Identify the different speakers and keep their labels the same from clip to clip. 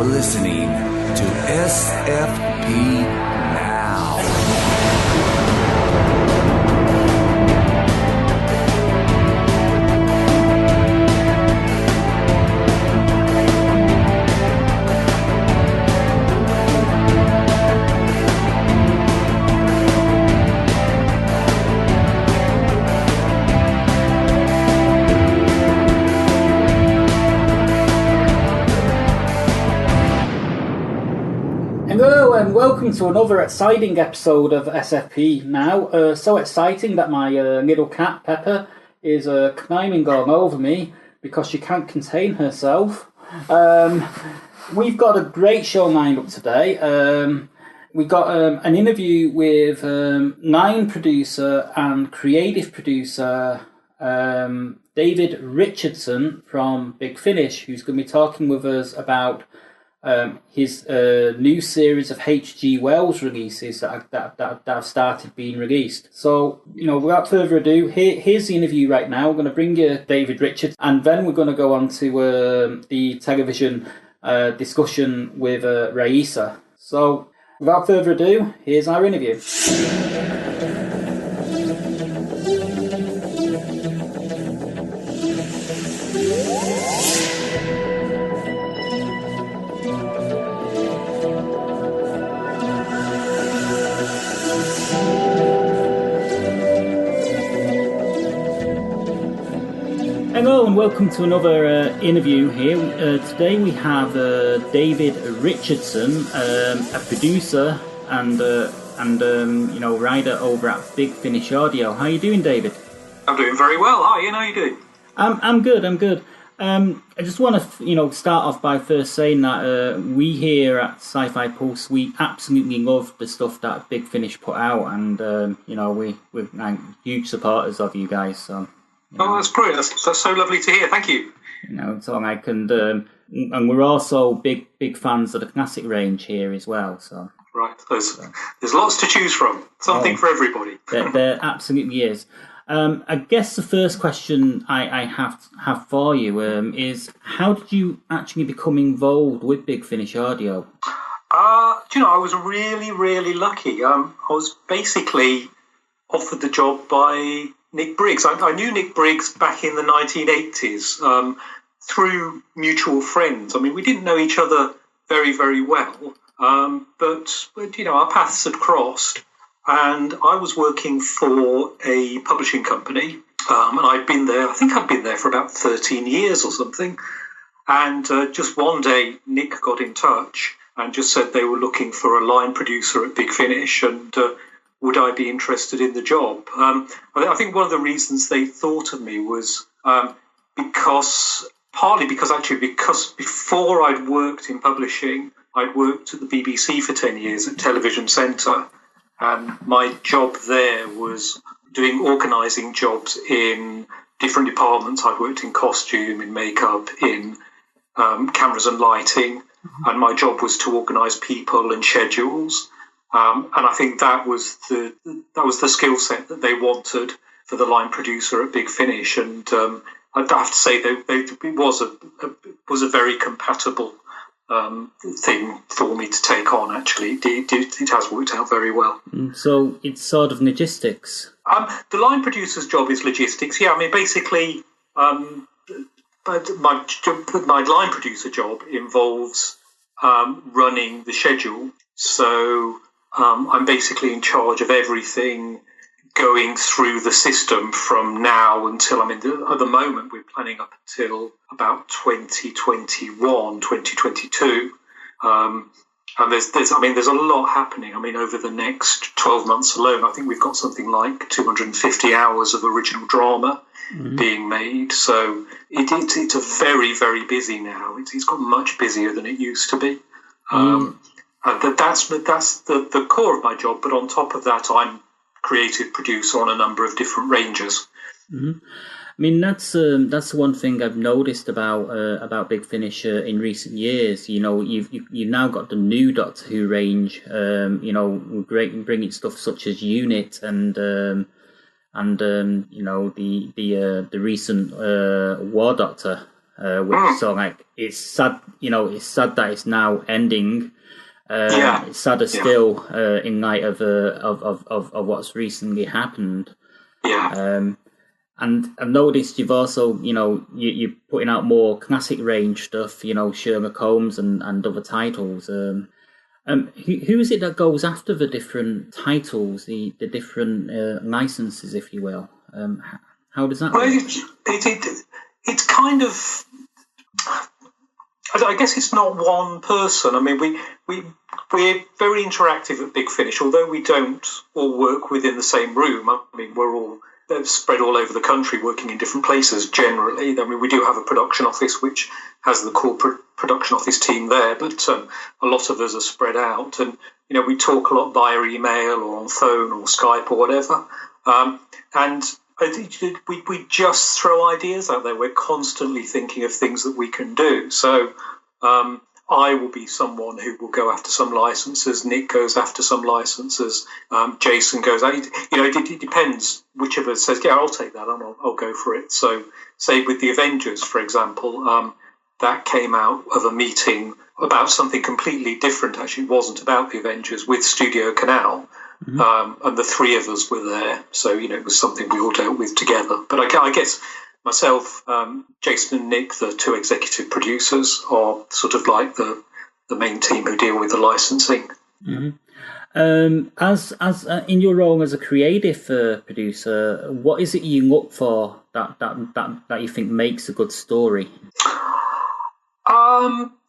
Speaker 1: listening to SFP-NOW.
Speaker 2: Hello and welcome to another exciting episode of SFP Now. So exciting that my little cat Pepper is climbing all over me because she can't contain herself. We've got a great show lined up today. We've got an interview with Nine producer and creative producer David Richardson from Big Finish, who's going to be talking with us about his new series of H.G. Wells releases that have started being released. So, without further ado, here's the interview right now. We're going to bring you David Richards, and then we're going to go on to the television discussion with Raissa. So, without further ado, here's our interview. Hello and welcome to another interview here. Today we have David Richardson, a producer and writer over at Big Finish Audio. How are you doing, David?
Speaker 3: I'm doing very well. Hi, Ian. How are you doing?
Speaker 2: I'm good. I just want to start off by first saying that we here at Sci-Fi Pulse, we absolutely love the stuff that Big Finish put out, and we're huge supporters of you guys. So.
Speaker 3: Oh, that's great. That's so lovely to hear. Thank you.
Speaker 2: It's all like, and we're also big fans of the classic range here as well. So
Speaker 3: right, there's lots to choose from. Something for everybody.
Speaker 2: There absolutely is. I guess the first question I have for you is, how did you actually become involved with Big Finish Audio?
Speaker 3: I was really, really lucky. I was basically offered the job by Nick Briggs. I knew Nick Briggs back in the 1980s through mutual friends. I mean, we didn't know each other very, very well, but our paths had crossed, and I was working for a publishing company, and I'd been there for about 13 years or something, and just one day Nick got in touch and just said they were looking for a line producer at Big Finish, and would I be interested in the job? I think one of the reasons they thought of me was because before I'd worked in publishing, I'd worked at the BBC for 10 years at Television Centre, and my job there was doing organising jobs in different departments. I'd worked in costume, in makeup, in cameras and lighting, and my job was to organise people and schedules. And I think that was the skill set that they wanted for the line producer at Big Finish, and I'd have to say it was a very compatible thing for me to take on. Actually, it has worked out very well.
Speaker 2: So it's sort of logistics.
Speaker 3: The line producer's job is logistics. Yeah, I mean basically, my line producer job involves running the schedule. So I'm basically in charge of everything going through the system from now until, at the moment, we're planning up until about 2021, 2022. And there's a lot happening. Over the next 12 months alone, I think we've got something like 250 hours of original drama being made. So it's a very, very busy now. It's got much busier than it used to be. That's the core of my job, but on top of that, I'm creative producer on a number of different ranges.
Speaker 2: That's one thing I've noticed about Big Finish in recent years. You've now got the new Doctor Who range. Great, bringing stuff such as Unit and the recent War Doctor which sort of like it's sad. It's sad that it's now ending. It's sadder still in light of what's recently happened.
Speaker 3: Yeah.
Speaker 2: And I've noticed you've also, you're putting out more classic range stuff, Sherlock Holmes and other titles. Who is it that goes after the different titles, the different licenses, if you will? How does that work?
Speaker 3: It's kind of... I guess it's not one person. I mean, we're very interactive at Big Finish, although we don't all work within the same room. I mean, we're all spread all over the country, working in different places generally. I mean, we do have a production office which has the corporate production office team there, but a lot of us are spread out. And, we talk a lot via email or on phone or Skype or whatever. And I think we just throw ideas out there. We're constantly thinking of things that we can do. So I will be someone who will go after some licenses. Nick goes after some licenses. Jason goes out. It depends. Which of us says, "Yeah, I'll take that, and I'll go for it." So, say with the Avengers, for example, that came out of a meeting about something completely different. Actually, it wasn't about the Avengers with Studio Canal. Mm-hmm. And the three of us were there, so it was something we all dealt with together. But I guess myself, Jason and Nick, the two executive producers, are sort of like the main team who deal with the licensing.
Speaker 2: Mm-hmm. As in your role as a creative producer, what is it you look for that you think makes a good story?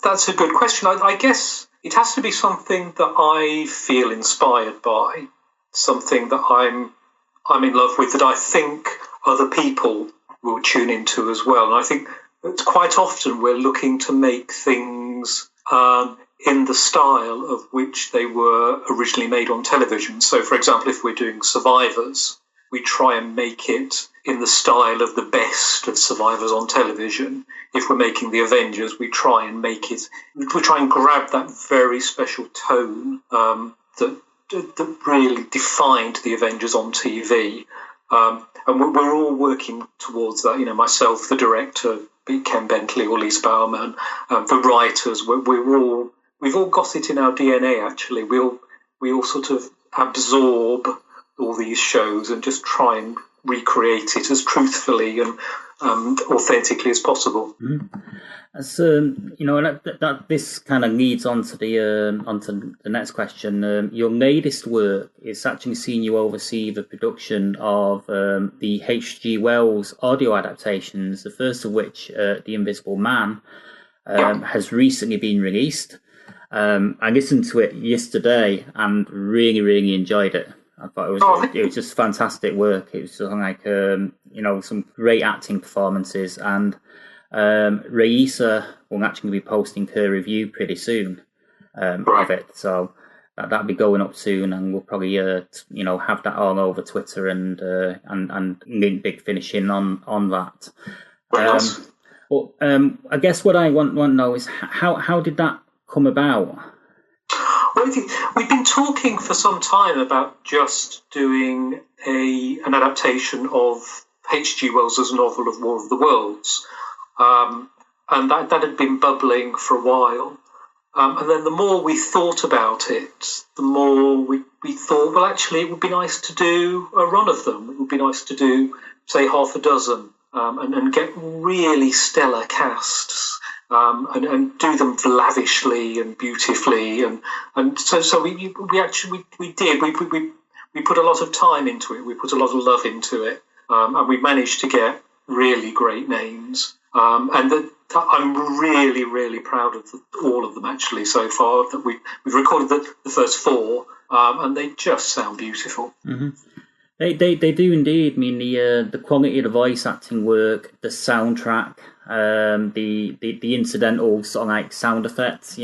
Speaker 3: That's a good question. I guess it has to be something that I feel inspired by, something that I'm in love with, that I think other people will tune into as well. And I think that quite often we're looking to make things in the style of which they were originally made on television. So, for example, if we're doing Survivors, we try and make it in the style of the best of Survivors on television. If we're making the Avengers, we try and grab that very special tone that really defined the Avengers on TV. And we're all working towards that. Myself, the director, Ken Bentley or Lise Bowerman, the writers, we've all got it in our DNA, actually. We all sort of absorb all these shows and just try and recreate it as truthfully and authentically as possible.
Speaker 2: Mm-hmm. That this kind of leads on to the next question. Your latest work is actually seeing you oversee the production of the H.G. Wells audio adaptations, the first of which, The Invisible Man, has recently been released. I listened to it yesterday and really, really enjoyed it. I thought it was just fantastic work. It was something like some great acting performances, and Raissa will actually be posting her review pretty soon of it, so that'll be going up soon, and we'll probably have that all over Twitter and link Big Finish in on that. I guess what I want to know is how did that come about?
Speaker 3: Well, we've been talking for some time about just doing an adaptation of H.G. Wells' novel of War of the Worlds, and that had been bubbling for a while. And then the more we thought about it, the more we thought, well, actually, it would be nice to do a run of them. It would be nice to do, say, half a dozen, and get really stellar casts. And do them lavishly and beautifully, and so we did. We put a lot of time into it. We put a lot of love into it, and we managed to get really great names. And I'm really, really proud of all of them actually so far. That we've recorded the first four, and they just sound beautiful.
Speaker 2: Mm-hmm. They do indeed. I mean, the quality of the voice acting work, the soundtrack, the incidental sort of like sound effects.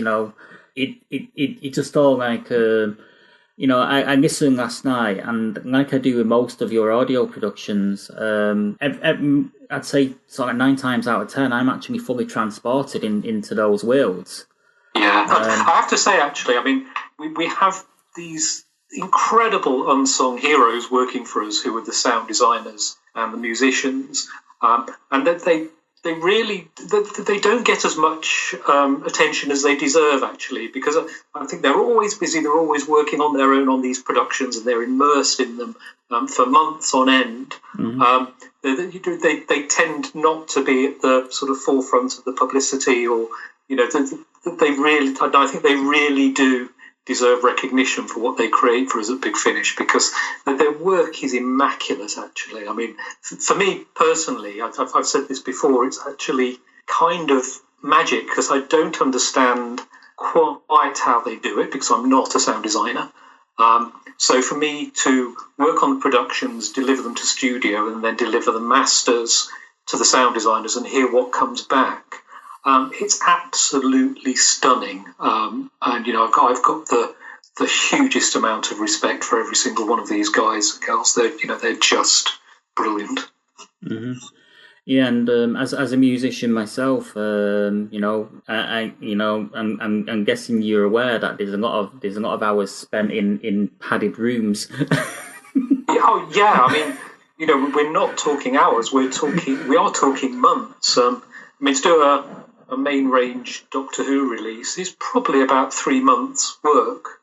Speaker 2: It just all like I listened last night, and like I do with most of your audio productions, I'd say sort of 9 times out of 10, I'm actually fully transported into those worlds.
Speaker 3: Yeah, I have to say, actually, I mean, we have these incredible unsung heroes working for us who are the sound designers and the musicians, and that they don't get as much attention as they deserve, actually, because I think they're always busy. They're always working on their own on these productions, and they're immersed in them for months on end. They tend not to be at the sort of forefront of the publicity, or I think they really do deserve recognition for what they create for us at Big Finish, because their work is immaculate, actually. I mean, for me personally, I've said this before, it's actually kind of magic, because I don't understand quite how they do it, because I'm not a sound designer. So for me to work on the productions, deliver them to studio, and then deliver the masters to the sound designers and hear what comes back, it's absolutely stunning, and I've got the hugest amount of respect for every single one of these guys and girls. They're just brilliant.
Speaker 2: Mm-hmm. Yeah, and as a musician myself, I'm guessing you're aware that there's a lot of hours spent in padded rooms.
Speaker 3: Oh yeah, I mean, we're not talking hours. We are talking months. I mean, to do a main range Doctor Who release is probably about 3 months' work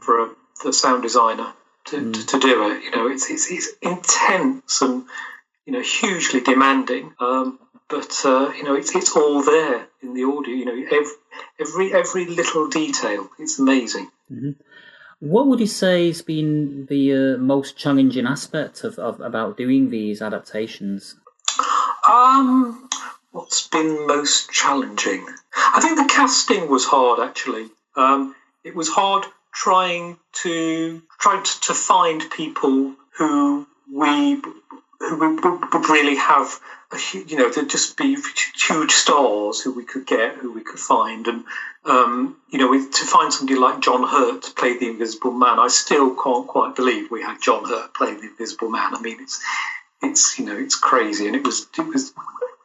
Speaker 3: for the sound designer to do it. It's intense and hugely demanding. But it's all there in the audio. Every little detail. It's amazing.
Speaker 2: Mm-hmm. What would you say has been the most challenging aspect of about doing these adaptations?
Speaker 3: What's been most challenging? I think the casting was hard, actually. It was hard trying to find people who would really have, to just be huge stars who we could get, who we could find. And, to find somebody like John Hurt to play the Invisible Man, I still can't quite believe we had John Hurt playing the Invisible Man. I mean, it's crazy. And it was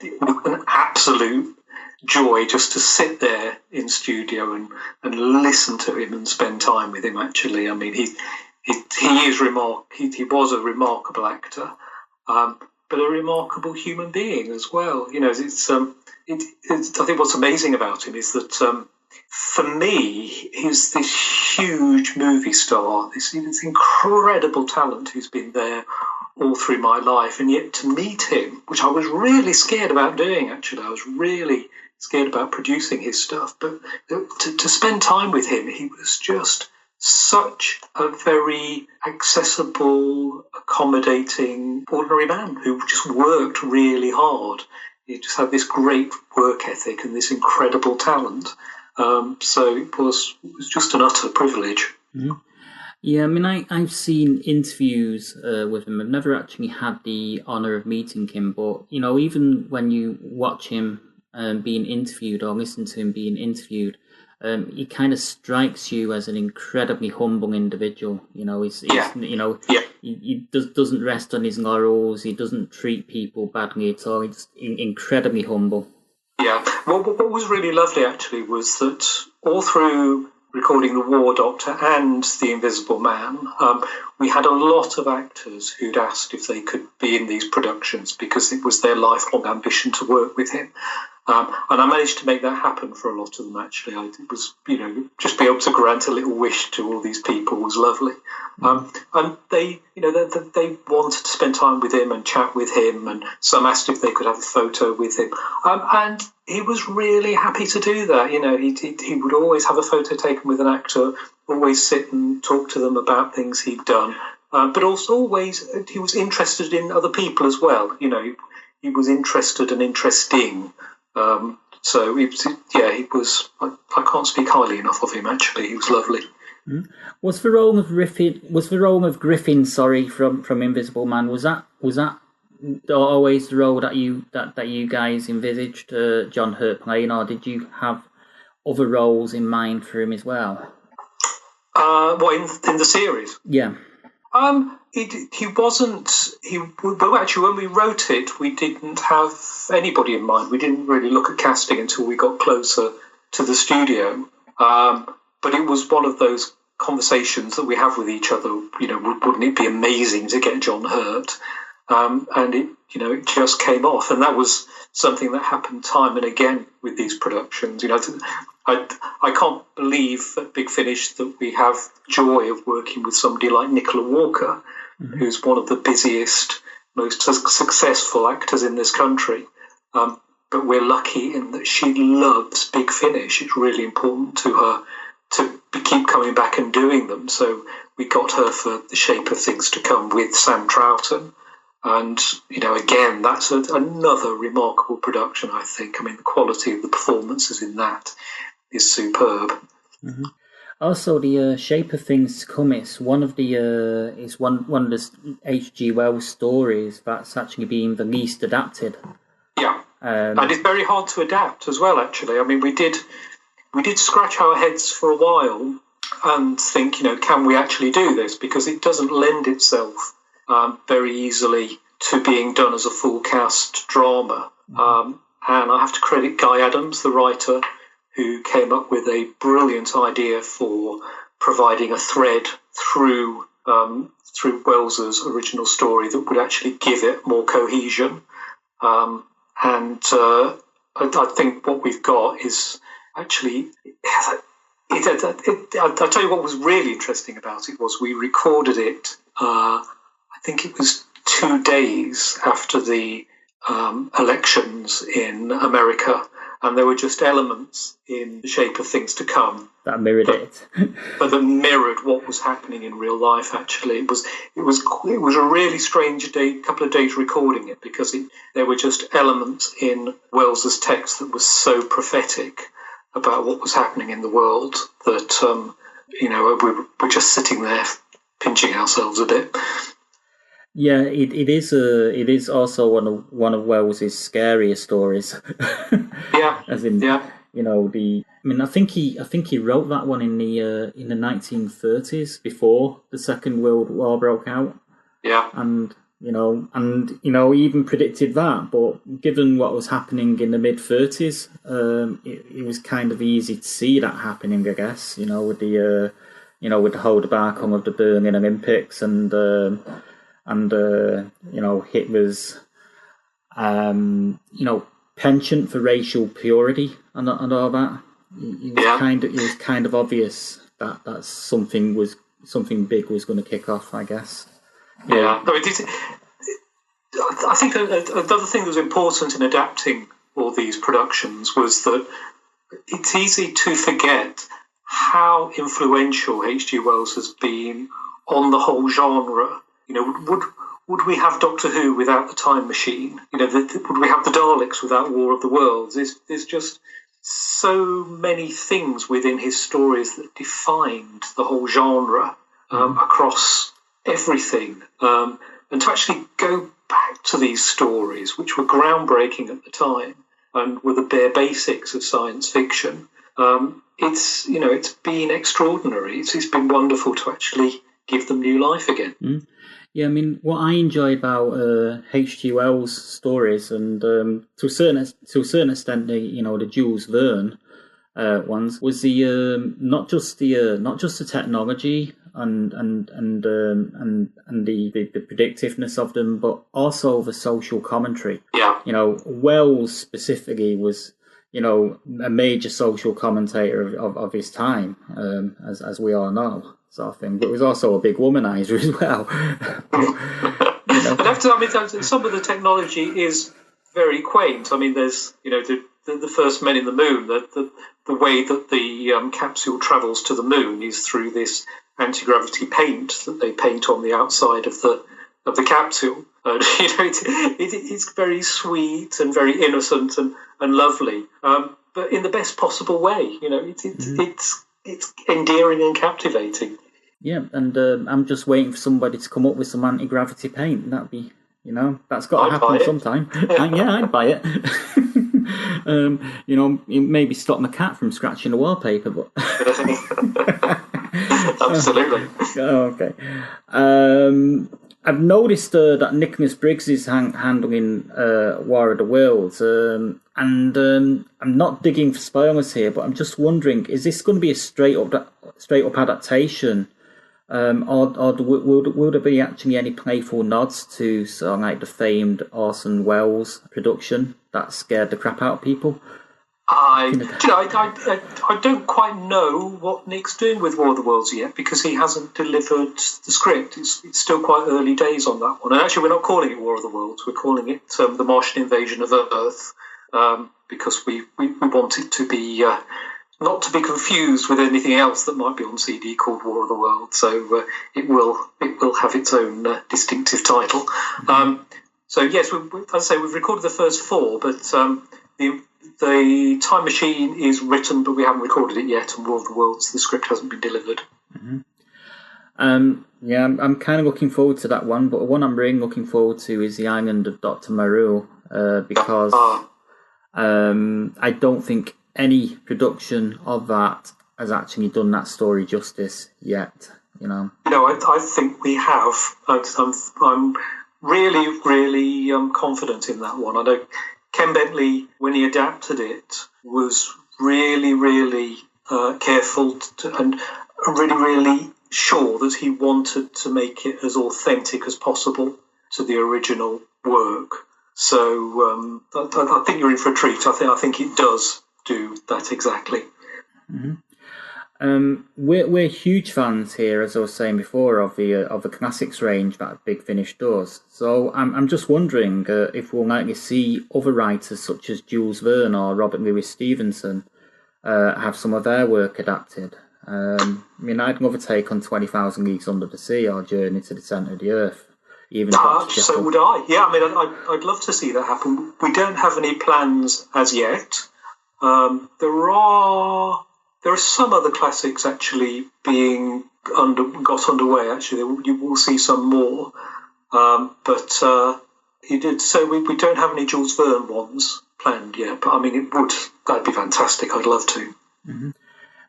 Speaker 3: an absolute joy just to sit there in studio and listen to him and spend time with him, actually. I mean, he was a remarkable actor, but a remarkable human being as well. I think what's amazing about him is that for me, he's this huge movie star, this incredible talent who's been there all through my life, and yet to meet him, which I was really scared about doing, actually. I was really scared about producing his stuff, but to spend time with him, he was just such a very accessible, accommodating, ordinary man who just worked really hard. He just had this great work ethic and this incredible talent. So it was just an utter privilege.
Speaker 2: Mm-hmm. Yeah, I mean, I've seen interviews with him. I've never actually had the honour of meeting him, but, even when you watch him being interviewed or listen to him being interviewed, he kind of strikes you as an incredibly humble individual. He doesn't rest on his laurels. He doesn't treat people badly at all. He's incredibly humble.
Speaker 3: Yeah. Well, what was really lovely, actually, was that all through recording The War Doctor and The Invisible Man, we had a lot of actors who'd asked if they could be in these productions because it was their lifelong ambition to work with him. And I managed to make that happen for a lot of them, actually. It was, just be able to grant a little wish to all these people was lovely. And they wanted to spend time with him and chat with him, and some asked if they could have a photo with him. And he was really happy to do that. He would always have a photo taken with an actor, always sit and talk to them about things he'd done. But also always, he was interested in other people as well. He was interested and interesting. So he was. I can't speak highly enough of him. Actually, he was lovely.
Speaker 2: Mm-hmm. Was the role of Griffin? Sorry, from Invisible Man. Was that always the role that you guys envisaged John Hurt playing, or did you have other roles in mind for him as well?
Speaker 3: In the series?
Speaker 2: Yeah.
Speaker 3: He wasn't. Well, actually, when we wrote it, we didn't have anybody in mind. We didn't really look at casting until we got closer to the studio. But it was one of those conversations that we have with each other. Wouldn't it be amazing to get John Hurt? and it just came off, and that was something that happened time and again with these productions. I can't believe at Big Finish that we have joy of working with somebody like Nicola Walker, who's one of the busiest, most successful actors in this country. But we're lucky in that she loves Big Finish. It's really important to her to keep coming back and doing them. So we got her for The Shape of Things to Come with Sam Troughton. And, again, that's another remarkable production, I think. I mean, the quality of the performances in that is superb.
Speaker 2: Mm-hmm. Also, The Shape of Things to Come is one of the H.G. Wells stories that's actually being the least adapted.
Speaker 3: Yeah, and it's very hard to adapt as well, actually. I mean, we did scratch our heads for a while and think, can we actually do this? Because it doesn't lend itself very easily to being done as a full cast drama. And I have to credit Guy Adams, the writer, who came up with a brilliant idea for providing a thread through Wells's original story that would actually give it more cohesion. I think what we've got is actually... I'll tell you what was really interesting about it was we recorded it, I think it was 2 days after the elections in America, and there were just elements in The Shape of Things to Come
Speaker 2: that mirrored it,
Speaker 3: but that mirrored what was happening in real life. Actually, it was a really strange couple of days recording it, because there were just elements in Wells's text that was so prophetic about what was happening in the world that we're just sitting there pinching ourselves a bit.
Speaker 2: Yeah, it is also one of Wells's scariest stories.
Speaker 3: Yeah,
Speaker 2: as in,
Speaker 3: yeah.
Speaker 2: I think he wrote that one in the 1930s, before the Second World War broke out.
Speaker 3: Yeah,
Speaker 2: and he even predicted that. But given what was happening in the mid-30s, it was kind of easy to see that happening, I guess. With the hold back on of the Berlin Olympics and Hitler's penchant for racial purity and all that. It was kind of obvious that something big was going to kick off, I guess.
Speaker 3: Yeah. I think another thing that was important in adapting all these productions was that it's easy to forget how influential H.G. Wells has been on the whole genre. Would we have Doctor Who without the Time Machine? Would we have the Daleks without War of the Worlds? There's just so many things within his stories that defined the whole genre across everything. And to actually go back to these stories, which were groundbreaking at the time and were the bare basics of science fiction, it's been extraordinary. It's been wonderful to actually give them new life again.
Speaker 2: Mm. Yeah, I mean, what I enjoy about H.G. Wells' stories, and to a certain extent, the Jules Verne ones, was the not just the technology and the predictiveness of them, but also the social commentary.
Speaker 3: Yeah.
Speaker 2: Wells specifically was a major social commentator of his time, as we all know. Sort of thing, but it was also a big womanizer as well.
Speaker 3: Some of the technology is very quaint. I mean, there's the first men in the moon. The way that the capsule travels to the moon is through this anti-gravity paint that they paint on the outside of the capsule. It's very sweet and very innocent and lovely, but in the best possible way. It's endearing and captivating.
Speaker 2: Yeah, and I'm just waiting for somebody to come up with some anti-gravity paint. That'd be, that's got to happen sometime. Yeah, I'd buy it. Maybe stop my cat from scratching the wallpaper, but
Speaker 3: absolutely.
Speaker 2: Okay. I've noticed that Nicholas Briggs is handling War of the Worlds, and I'm not digging for spoilers here, but I'm just wondering: is this going to be a straight up adaptation Or will there be actually any playful nods to sort of like the famed Orson Welles production that scared the crap out of people?
Speaker 3: I don't quite know what Nick's doing with War of the Worlds yet, because he hasn't delivered the script. It's still quite early days on that one. And actually, we're not calling it War of the Worlds. We're calling it The Martian Invasion of Earth, because we want it to be not to be confused with anything else that might be on CD called War of the Worlds. So it will have its own distinctive title. So yes, as I say, we've recorded the first 4, but the Time Machine is written, but we haven't recorded it yet, and War of the Worlds, the script hasn't been delivered.
Speaker 2: Yeah, I'm kind of looking forward to that one, but the one I'm really looking forward to is The Island of Dr. Maru, because I don't think any production of that has actually done that story justice yet, you know.
Speaker 3: I think we have. I'm really, really confident in that one. I know Ken Bentley, when he adapted it, was really, really careful and really, really sure that he wanted to make it as authentic as possible to the original work. So I think you're in for a treat. I think it does do that exactly.
Speaker 2: We're huge fans here, as I was saying before, of the classics range that Big Finish does. So I'm just wondering if we'll likely see other writers such as Jules Verne or Robert Louis Stevenson have some of their work adapted. I mean, I'd love a take on 20,000 Leagues Under the Sea or Journey to the Centre of the Earth.
Speaker 3: So would I. Yeah, I mean, I'd love to see that happen. We don't have any plans as yet. There are some other classics actually being got underway. Actually, you will see some more. But he did. So we don't have any Jules Verne ones planned yet. But I mean, that'd be fantastic. I'd love to.
Speaker 2: I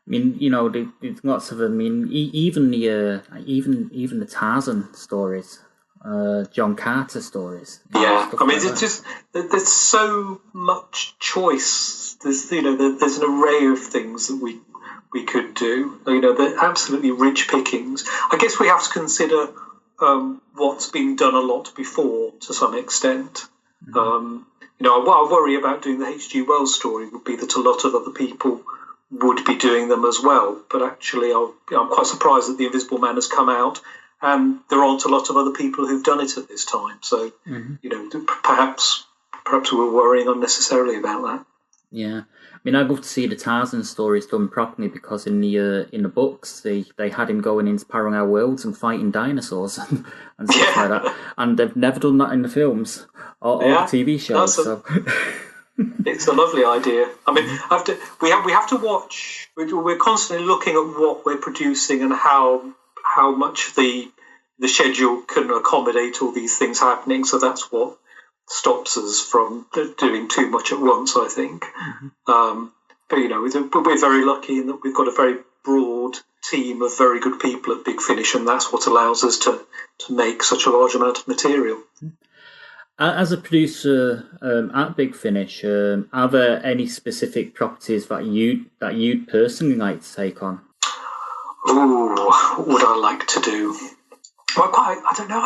Speaker 2: mean, there's lots of. I mean, even the Tarzan stories. John Carter stories.
Speaker 3: Yeah, I mean,
Speaker 2: like
Speaker 3: there's so much choice. There's an array of things that we could do. They're absolutely rich pickings. I guess we have to consider what's been done a lot before to some extent. What I worry about doing the H.G. Wells story would be that a lot of other people would be doing them as well. But actually, I'm quite surprised that The Invisible Man has come out. And there aren't a lot of other people who've done it at this time. So, perhaps we were worrying unnecessarily about that.
Speaker 2: Yeah. I mean, I'd love to see the Tarzan stories done properly, because in the books, they had him going into parallel worlds and fighting dinosaurs and stuff like that. And they've never done that in the films or the TV shows.
Speaker 3: It's a lovely idea. I mean, we have to watch. We're constantly looking at what we're producing and how much the schedule can accommodate all these things happening. So that's what stops us from doing too much at once, I think. But we're very lucky in that we've got a very broad team of very good people at Big Finish, and that's what allows us to make such a large amount of material.
Speaker 2: As a producer at Big Finish, are there any specific properties that you'd personally like to take on?
Speaker 3: Ooh, what would I like to do? Well, I don't know.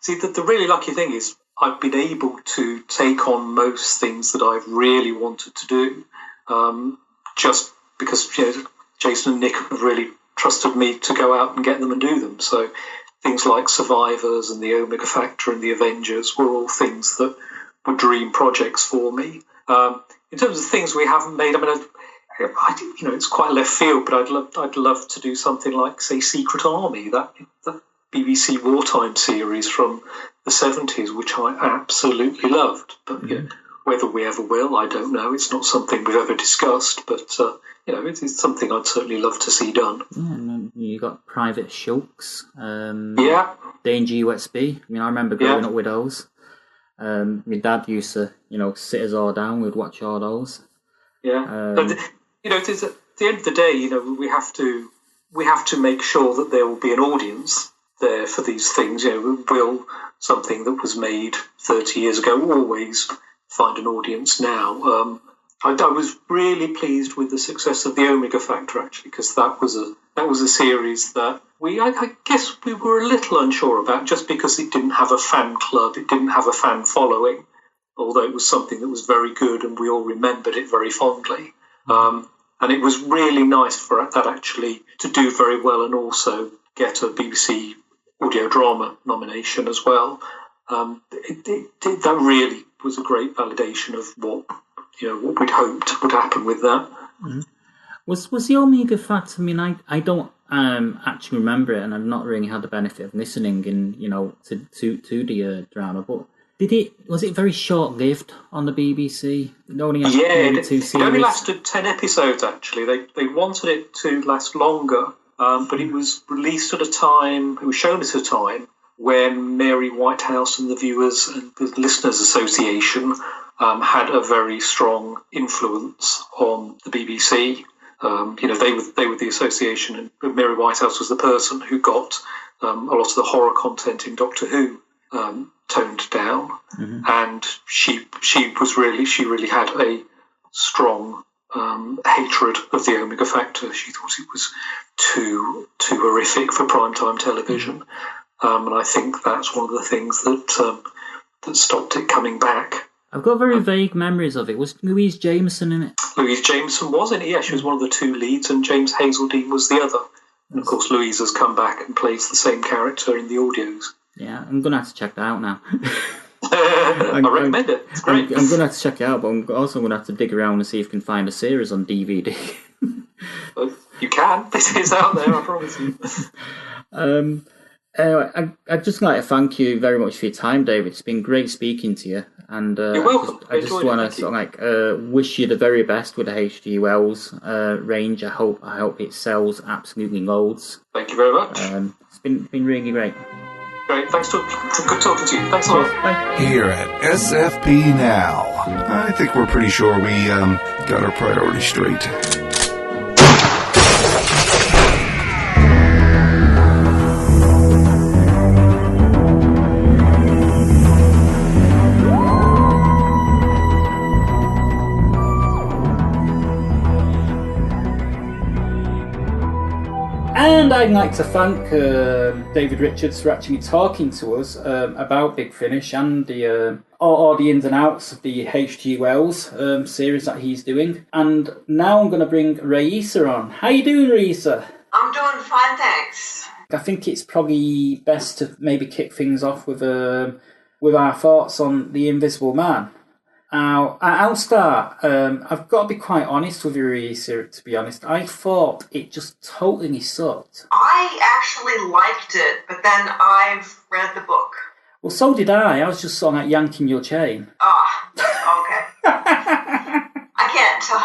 Speaker 3: See, the really lucky thing is I've been able to take on most things that I've really wanted to do, just because Jason and Nick have really trusted me to go out and get them and do them. So things like Survivors and the Omega Factor and the Avengers were all things that were dream projects for me. In terms of things we haven't made, I mean, it's quite left field, but I'd love to do something like, say, Secret Army, that BBC wartime series from the 70s, which I absolutely loved. But whether we ever will, I don't know. It's not something we've ever discussed, but it's something I'd certainly love to see done.
Speaker 2: Yeah, and you got Private Shulks, Danger USB. I mean, I remember growing up with those. My dad used to, sit us all down. We'd watch all those.
Speaker 3: Yeah. At the end of the day, we have to make sure that there will be an audience there for these things. Will something that was made 30 years ago always find an audience now? I was really pleased with the success of the Omega Factor, actually, because that was a That was a series that I guess we were a little unsure about, just because it didn't have a fan club, it didn't have a fan following, although it was something that was very good and we all remembered it very fondly. And it was really nice for that actually to do very well and also get a BBC audio drama nomination as well. That really was a great validation of what we'd hoped would happen with that.
Speaker 4: Mm-hmm. Was the Omega Factor? I mean, I don't actually remember it, and I've not really had the benefit of listening to the drama. But was it very short lived on the BBC? It only had two series.
Speaker 3: It only lasted 10 episodes. Actually, they wanted it to last longer, but it was released at a time. It was shown at a time when Mary Whitehouse and the Viewers and the Listeners Association had a very strong influence on the BBC. They were the association, and Mary Whitehouse was the person who got a lot of the horror content in Doctor Who toned down, and she really had a strong hatred of the Omega Factor. She thought it was too horrific for primetime television, and I think that's one of the things that stopped it coming back.
Speaker 4: I've got very vague memories of it. Was Louise Jameson in it?
Speaker 3: Louise Jameson was in it, yeah. She was one of the two leads, and James Hazeldine was the other. And of course, Louise has come back and plays the same character in the audios.
Speaker 4: Yeah, I'm going to have to check that out now.
Speaker 3: I recommend it. It's great.
Speaker 4: I'm going to have to check it out, but I'm also going to have to dig around and see if I can find a series on DVD.
Speaker 3: You can. This is out there, I promise you.
Speaker 4: I'd just like to thank you very much for your time, David. It's been great speaking to you, and
Speaker 3: you're welcome.
Speaker 4: I just want to wish you the very best with the H.G. Wells range. I hope it sells absolutely loads.
Speaker 3: Thank you very much.
Speaker 4: It's been really great.
Speaker 3: Great, thanks. Good talking to you. Thanks a lot.
Speaker 4: Bye.
Speaker 1: Here at SFP Now, I think we're pretty sure we got our priorities straight.
Speaker 2: And I'd like to thank David Richardson for actually talking to us about Big Finish and all the ins and outs of the H.G. Wells series that he's doing. And now I'm going to bring Raissa on. How you doing, Raissa?
Speaker 5: I'm doing fine, thanks.
Speaker 2: I think it's probably best to maybe kick things off with our thoughts on The Invisible Man. I'll start. I've got to be quite honest with you, Raissa, to be honest. I thought it just totally sucked.
Speaker 5: I actually liked it, but then I've read the book.
Speaker 2: Well, so did I. I was just sort of like yanking your chain.
Speaker 5: Okay. I can't tell.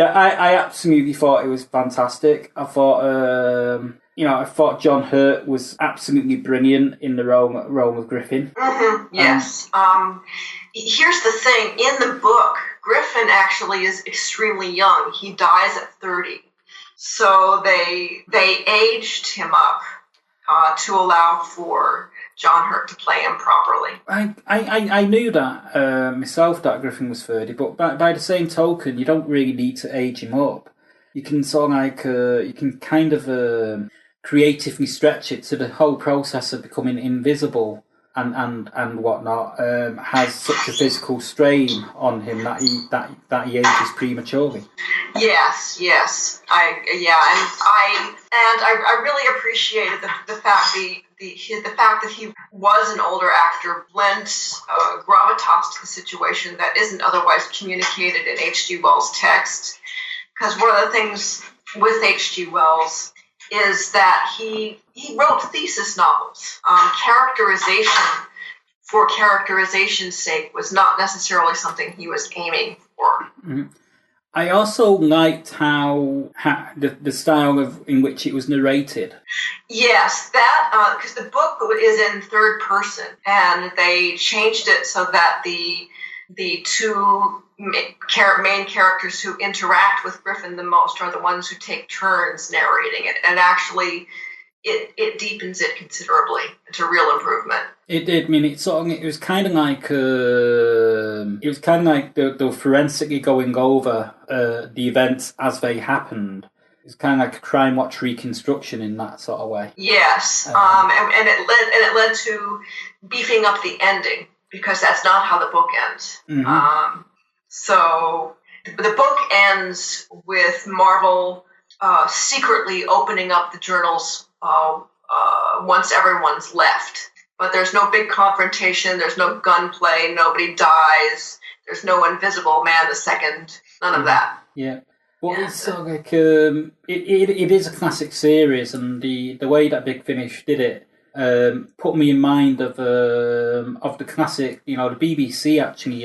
Speaker 2: I absolutely thought it was fantastic. I thought... I thought John Hurt was absolutely brilliant in the role of Griffin.
Speaker 5: Mm-hmm, yes. Here's the thing. In the book, Griffin actually is extremely young. He dies at 30. So they aged him up to allow for John Hurt to play him properly.
Speaker 2: I knew that myself, that Griffin was 30, but by the same token, you don't really need to age him up. You can sort of like, you can kind of creatively stretch it to the whole process of becoming invisible and whatnot has such a physical strain on him that he ages prematurely.
Speaker 5: Yes. I really appreciated the fact the fact that he was an older actor lent gravitas to the situation that isn't otherwise communicated in H.G. Wells' text. Because one of the things with H.G. Wells is that he wrote thesis novels. Characterization for characterization's sake was not necessarily something he was aiming for.
Speaker 2: Mm-hmm. I also liked how the style in which it was narrated.
Speaker 5: Yes, that because the book is in third person, and they changed it so that the two main characters who interact with Griffin the most are the ones who take turns narrating it. And actually, it deepens it considerably. It's a real improvement.
Speaker 2: It did. I mean, it was kind of like they were forensically going over the events as they happened. It's kind of like a Crime Watch reconstruction in that sort of way.
Speaker 5: Yes, and it led to beefing up the ending, because that's not how the book ends.
Speaker 2: Mm-hmm.
Speaker 5: So the book ends with Marvel secretly opening up the journals once everyone's left. But there's no big confrontation, there's no gunplay, nobody dies, there's no Invisible Man the Second, none of that.
Speaker 2: Yeah. Well, it's sort of like it is a classic series, and the way that Big Finish did it put me in mind of the classic. The BBC actually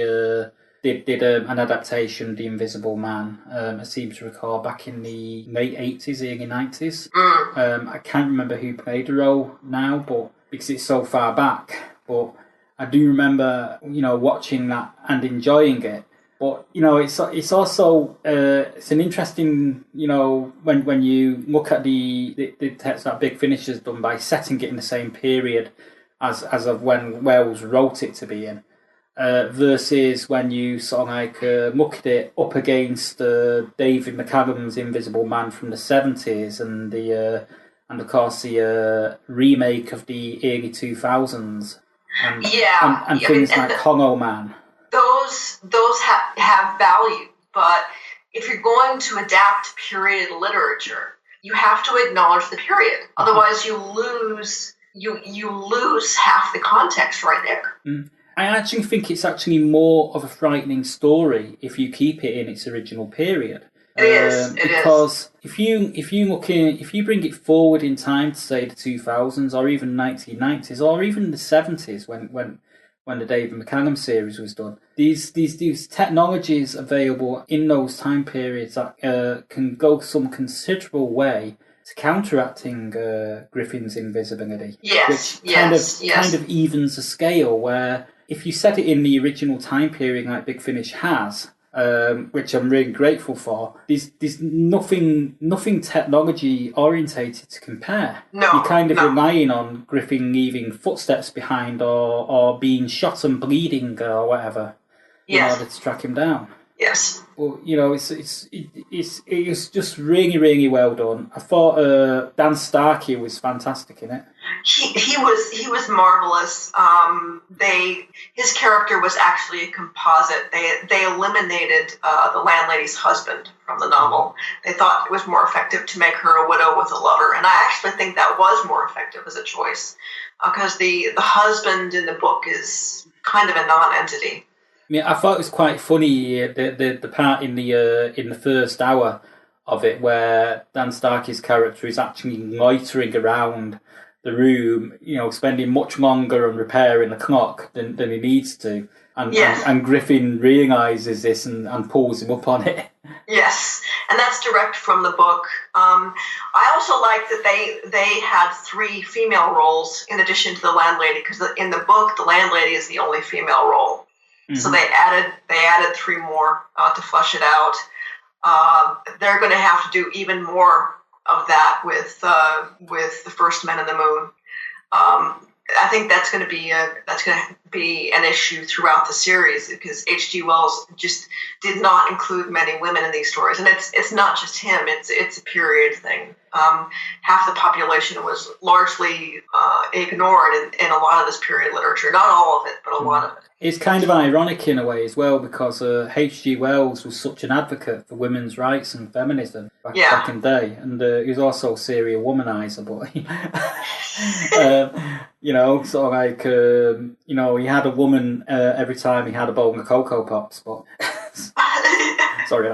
Speaker 2: did an adaptation, The Invisible Man. I seem to recall back in the late 80s, early 90s. I can't remember who played the role now, but because it's so far back. But I do remember, watching that and enjoying it. But it's also it's an interesting, when you look at the text that Big Finish has done by setting it in the same period as of when Wells wrote it to be in, versus when you sort of like look at it up against David McCallum's Invisible Man from the 70s and of course the remake of the early 2000s and things like Hollow Man.
Speaker 5: Those have value, but if you're going to adapt period literature, you have to acknowledge the period. Otherwise, you lose half the context right there.
Speaker 2: I actually think it's actually more of a frightening story if you keep it in its original period.
Speaker 5: It is
Speaker 2: because if you bring it forward in time to say the 2000s or even 1990s or even the 70s when the David McCallum series was done, these technologies available in those time periods that can go some considerable way to counteracting Griffin's invisibility.
Speaker 5: Yes,
Speaker 2: which kind of evens the scale, where if you set it in the original time period like Big Finish has, which I'm really grateful for, there's nothing technology orientated to compare.
Speaker 5: No,
Speaker 2: you're kind of relying on Griffin leaving footsteps behind or being shot and bleeding or whatever in order to track him down.
Speaker 5: Yes.
Speaker 2: Well, it's just really, really well done. I thought Dan Starkey was fantastic in it.
Speaker 5: He was marvelous. His character was actually a composite. They eliminated the landlady's husband from the novel. They thought it was more effective to make her a widow with a lover, and I actually think that was more effective as a choice, because the husband in the book is kind of a non-entity.
Speaker 2: I mean, I thought it was quite funny the part in the first hour of it where Dan Starkey's character is actually loitering around the room, spending much longer on repairing the clock than he needs to, and Griffin realises this and pulls him up on it.
Speaker 5: Yes, and that's direct from the book. I also like that they had 3 female roles in addition to the landlady, because in the book the landlady is the only female role. Mm-hmm. So they added 3 more to flesh it out. They're going to have to do even more of that with the First Men in the Moon. I think that's going to be an issue throughout the series, because H.G. Wells just did not include many women in these stories, and it's not just him. It's a period thing. Half the population was largely ignored in a lot of this period literature. Not all of it, but a lot of it.
Speaker 2: It's kind of ironic in a way as well, because H.G. Wells was such an advocate for women's rights and feminism back in the day, and he was also a serial womanizer, but sort of like he had a woman every time he had a bowl of Cocoa Pops, but sorry,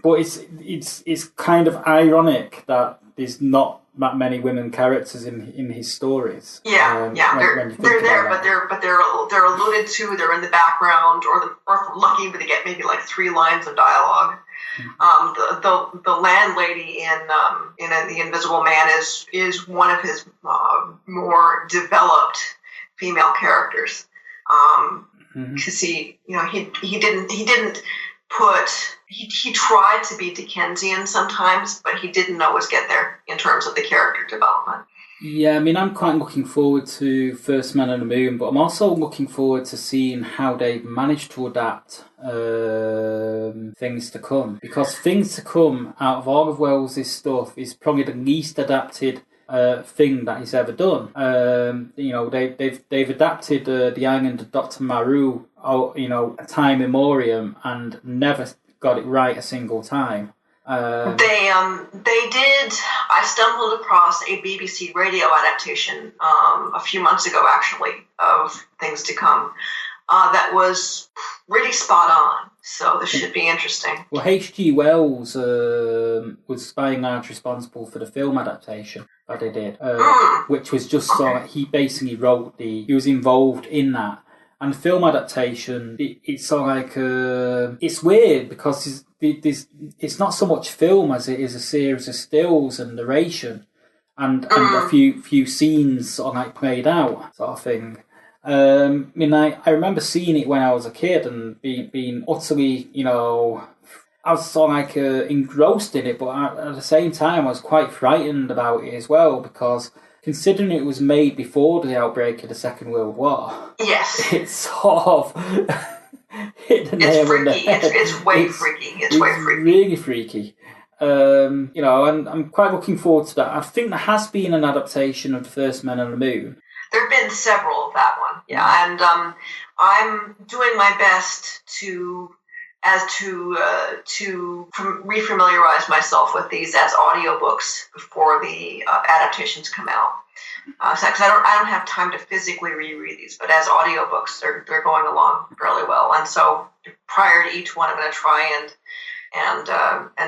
Speaker 2: but it's kind of ironic that there's not that many women characters in his stories.
Speaker 5: They're there, but they're alluded to. They're in the background, or lucky to get maybe like 3 lines of dialogue. The landlady in The Invisible Man is one of his more developed female characters. Because he didn't he tried to be Dickensian sometimes, but he didn't always get there in terms of the character development.
Speaker 2: Yeah, I mean, I'm quite looking forward to First Man on the Moon, but I'm also looking forward to seeing how they've managed to adapt Things to Come. Because Things to Come, out of all of Wells' stuff, is probably the least adapted thing that he's ever done. They've adapted The Island of Dr. Maru, a time memoriam, and never got it right a single time.
Speaker 5: They did. I stumbled across a BBC radio adaptation a few months ago, actually, of Things to Come. That was really spot on. So this should be interesting.
Speaker 2: Well, H.G. Wells was by and large responsible for the film adaptation that they did, which was just he basically wrote he was involved in that. And the film adaptation, it's sort of like it's weird because it's not so much film as it is a series of stills and narration, and a few scenes sort of like played out, sort of thing. I remember seeing it when I was a kid and being utterly, I was sort of like engrossed in it, but at the same time I was quite frightened about it as well, because considering it was made before the outbreak of the Second World War,
Speaker 5: yes,
Speaker 2: it's sort of hit the nail on the head.
Speaker 5: It's way freaky. It's way freaky.
Speaker 2: Really freaky. And I'm quite looking forward to that. I think there has been an adaptation of The First Man on the Moon.
Speaker 5: There have been several of that one, yeah, and I'm doing my best to refamiliarize myself with these as audiobooks before the adaptations come out. Because I don't have time to physically reread these, but as audiobooks, they're going along fairly well. And so prior to each one, I'm going to try and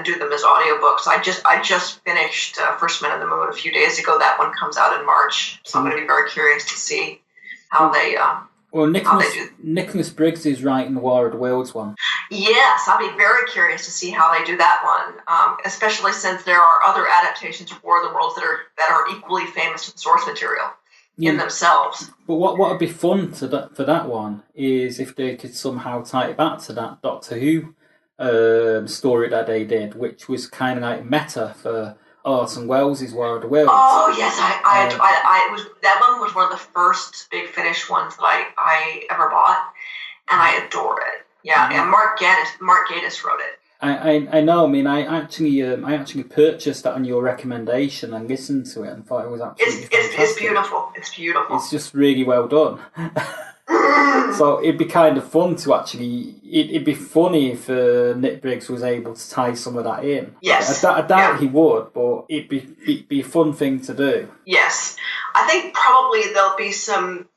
Speaker 5: do them as audiobooks. I just finished First Man on the Moon a few days ago. That one comes out in March, so I'm going to be very curious to see how they.
Speaker 2: Well, Nicholas Briggs is writing the War of the Worlds one.
Speaker 5: Yes, I'll be very curious to see how they do that one, especially since there are other adaptations of War of the Worlds that are equally famous in source material in themselves.
Speaker 2: But what would be fun for that one is if they could somehow tie it back to that Doctor Who story that they did, which was kind of like meta for Orson Welles' War of the Worlds.
Speaker 5: Oh yes, I was that one was one of the first big Finish ones that I ever bought, and I adore it. Yeah, and Mark Gatiss wrote it.
Speaker 2: I know. I mean, I actually purchased that on your recommendation and listened to it and thought it was absolutely fantastic.
Speaker 5: It's beautiful. It's beautiful.
Speaker 2: It's just really well done. So it'd be kind of fun to actually. It'd be funny if Nick Briggs was able to tie some of that in.
Speaker 5: Yes,
Speaker 2: I doubt he would, but it'd be a fun thing to do.
Speaker 5: Yes, I think probably there'll be some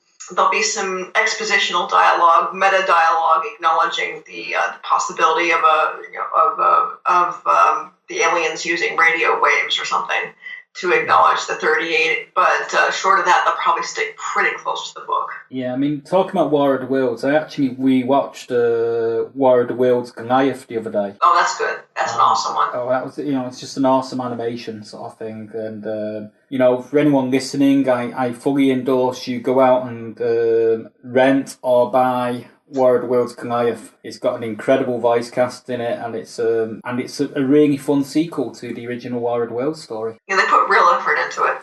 Speaker 5: expositional dialogue, meta dialogue, acknowledging the possibility of the aliens using radio waves or something to acknowledge the 38. But short of that, they'll probably stick pretty close to the book.
Speaker 2: Yeah, I mean, talking about War of the Worlds, I actually rewatched War of the Worlds Goliath the other day.
Speaker 5: Oh, that's good. That's an awesome one.
Speaker 2: Oh, that was, it's just an awesome animation sort of thing. And, for anyone listening, I fully endorse you go out and rent or buy War of the Worlds Goliath. It's got an incredible voice cast in it, and it's a really fun sequel to the original War of the Worlds story.
Speaker 5: Yeah, they put real effort into it.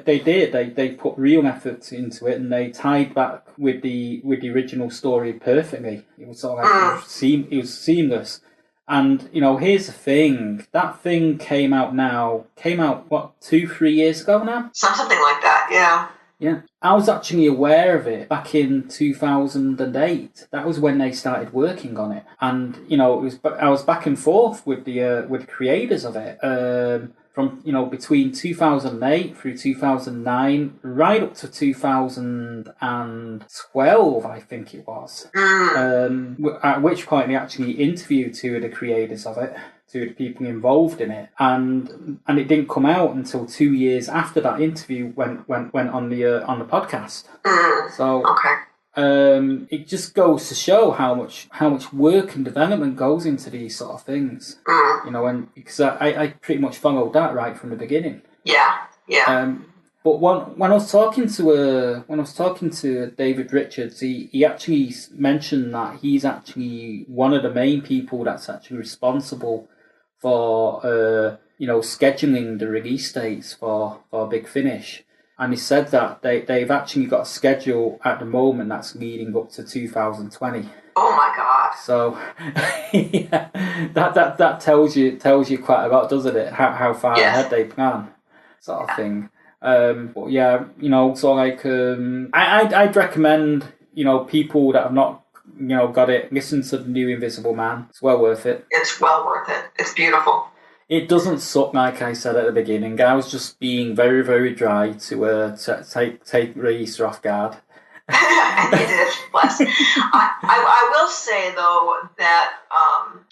Speaker 2: They did. They put real effort into it, and they tied back with the original story perfectly. It was sort of like it was seamless. And here's the thing. That thing came out what, 2-3 years ago now?
Speaker 5: Something like that. Yeah.
Speaker 2: Yeah, I was actually aware of it back in 2008. That was when they started working on it, and I was back and forth with the creators of it from between 2008 through 2009, right up to 2012, I think it was. At which point they actually interviewed two of the creators of it. To the people involved in it, and it didn't come out until 2 years after that interview went on the podcast. So it just goes to show how much work and development goes into these sort of things. And because I pretty much followed that right from the beginning.
Speaker 5: Yeah.
Speaker 2: But when I was talking to David Richards, he actually mentioned that he's actually one of the main people that's actually responsible for scheduling the release dates for Big Finish. And he said that they've actually got a schedule at the moment that's leading up to 2020.
Speaker 5: Oh my God!
Speaker 2: So yeah, that tells you quite a lot, doesn't it? How far ahead they plan, sort of thing. But yeah, so I'd recommend people that have not got it, listen to the new Invisible Man. It's well worth it.
Speaker 5: It's well worth it. It's beautiful.
Speaker 2: It doesn't suck, like I said at the beginning. I was just being very, very dry to take Raissa off guard.
Speaker 5: And you did, bless. I will say though that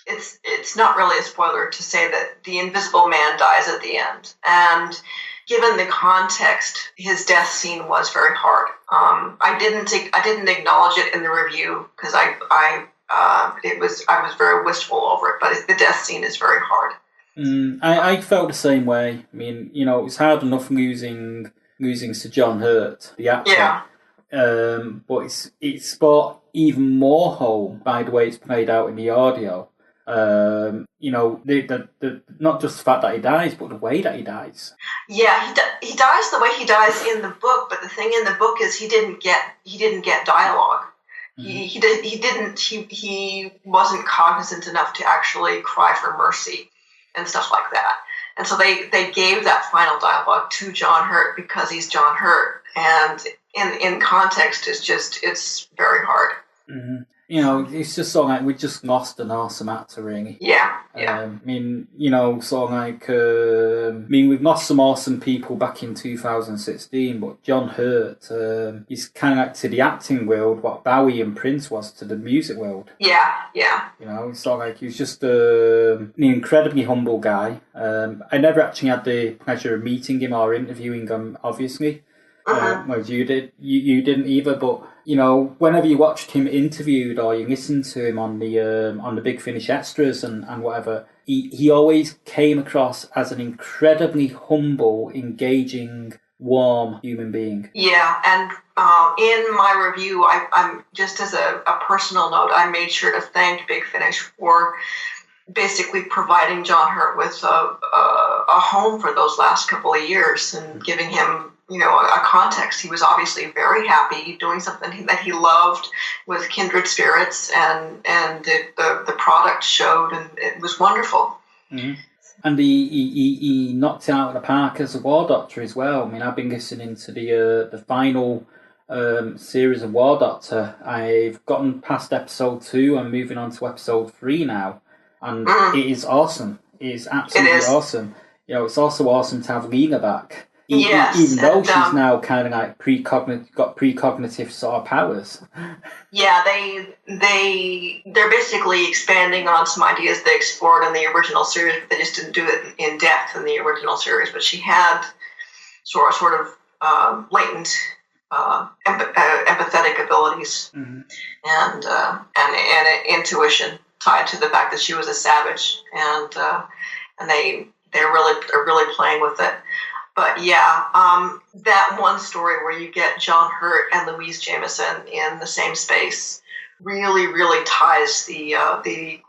Speaker 5: it's not really a spoiler to say that the Invisible Man dies at the end, and given the context, his death scene was very hard. I didn't acknowledge it in the review because I was very wistful over it, but the death scene is very hard.
Speaker 2: I felt the same way. I mean, it's hard enough losing Sir John Hurt, the actor.
Speaker 5: Yeah.
Speaker 2: But it's brought even more home by the way it's played out in the audio. The not just the fact that he dies, but the way that he dies.
Speaker 5: Yeah, he dies the way he dies in the book. But the thing in the book is he didn't get dialogue. Mm-hmm. He wasn't cognizant enough to actually cry for mercy and stuff like that. And so they gave that final dialogue to John Hurt because he's John Hurt, and in context, it's very hard.
Speaker 2: Mm-hmm. It's just sort of like we just lost an awesome actor, really.
Speaker 5: Yeah.
Speaker 2: We've lost some awesome people back in 2016, but John Hurt is kind of like to the acting world what Bowie and Prince was to the music world.
Speaker 5: Yeah.
Speaker 2: It's sort of like he was just an incredibly humble guy. I never actually had the pleasure of meeting him or interviewing him, obviously. Well, you did. You didn't either, but whenever you watched him interviewed or you listened to him on the Big Finish extras and whatever, he always came across as an incredibly humble, engaging, warm human being.
Speaker 5: Yeah, and in my review, I'm just as a personal note, I made sure to thank Big Finish for basically providing John Hurt with a home for those last couple of years and giving him a context. He was obviously very happy doing something that he loved with kindred spirits, and the product showed, and it was wonderful.
Speaker 2: Mm-hmm. And he knocked it out of the park as a War Doctor as well. I mean, I've been listening to the final series of War Doctor. I've gotten past episode 2 and moving on to episode 3 now, and it is awesome. It is absolutely awesome. It's also awesome to have Lena back.
Speaker 5: Yes,
Speaker 2: even though she's now kind of like precognitive sort of powers.
Speaker 5: Yeah, they're basically expanding on some ideas they explored in the original series, but they just didn't do it in depth in the original series. But she had sort of latent empathetic abilities, mm-hmm. and intuition tied to the fact that she was a savage, and they're really playing with it. But yeah, that one story where you get John Hurt and Louise Jameson in the same space really, really ties the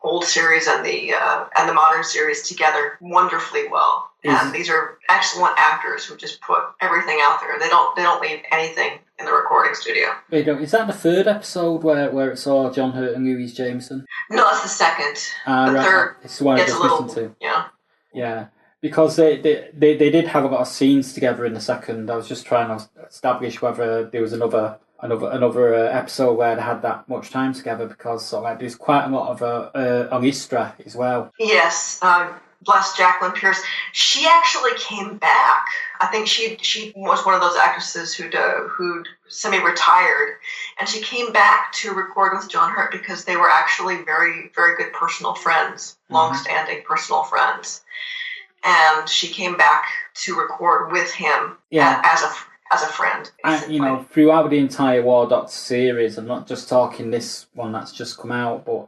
Speaker 5: old series and the modern series together wonderfully well. And these are excellent actors who just put everything out there. They don't leave anything in the recording studio.
Speaker 2: Wait, is that the third episode where it's all John Hurt and Louise Jameson?
Speaker 5: No, it's the second. The third.
Speaker 2: It's the one I just listened to. Yeah. Because they did have a lot of scenes together in the second. I was just trying to establish whether there was another episode where they had that much time together, because there's quite a lot of on Istra as well.
Speaker 5: Yes, bless Jacqueline Pierce. She actually came back. I think she was one of those actresses who'd semi-retired, and she came back to record with John Hurt because they were actually very, very good personal friends, long-standing personal friends. And she came back to record with him as a friend.
Speaker 2: Throughout the entire War Doctor series, I'm not just talking this one that's just come out, but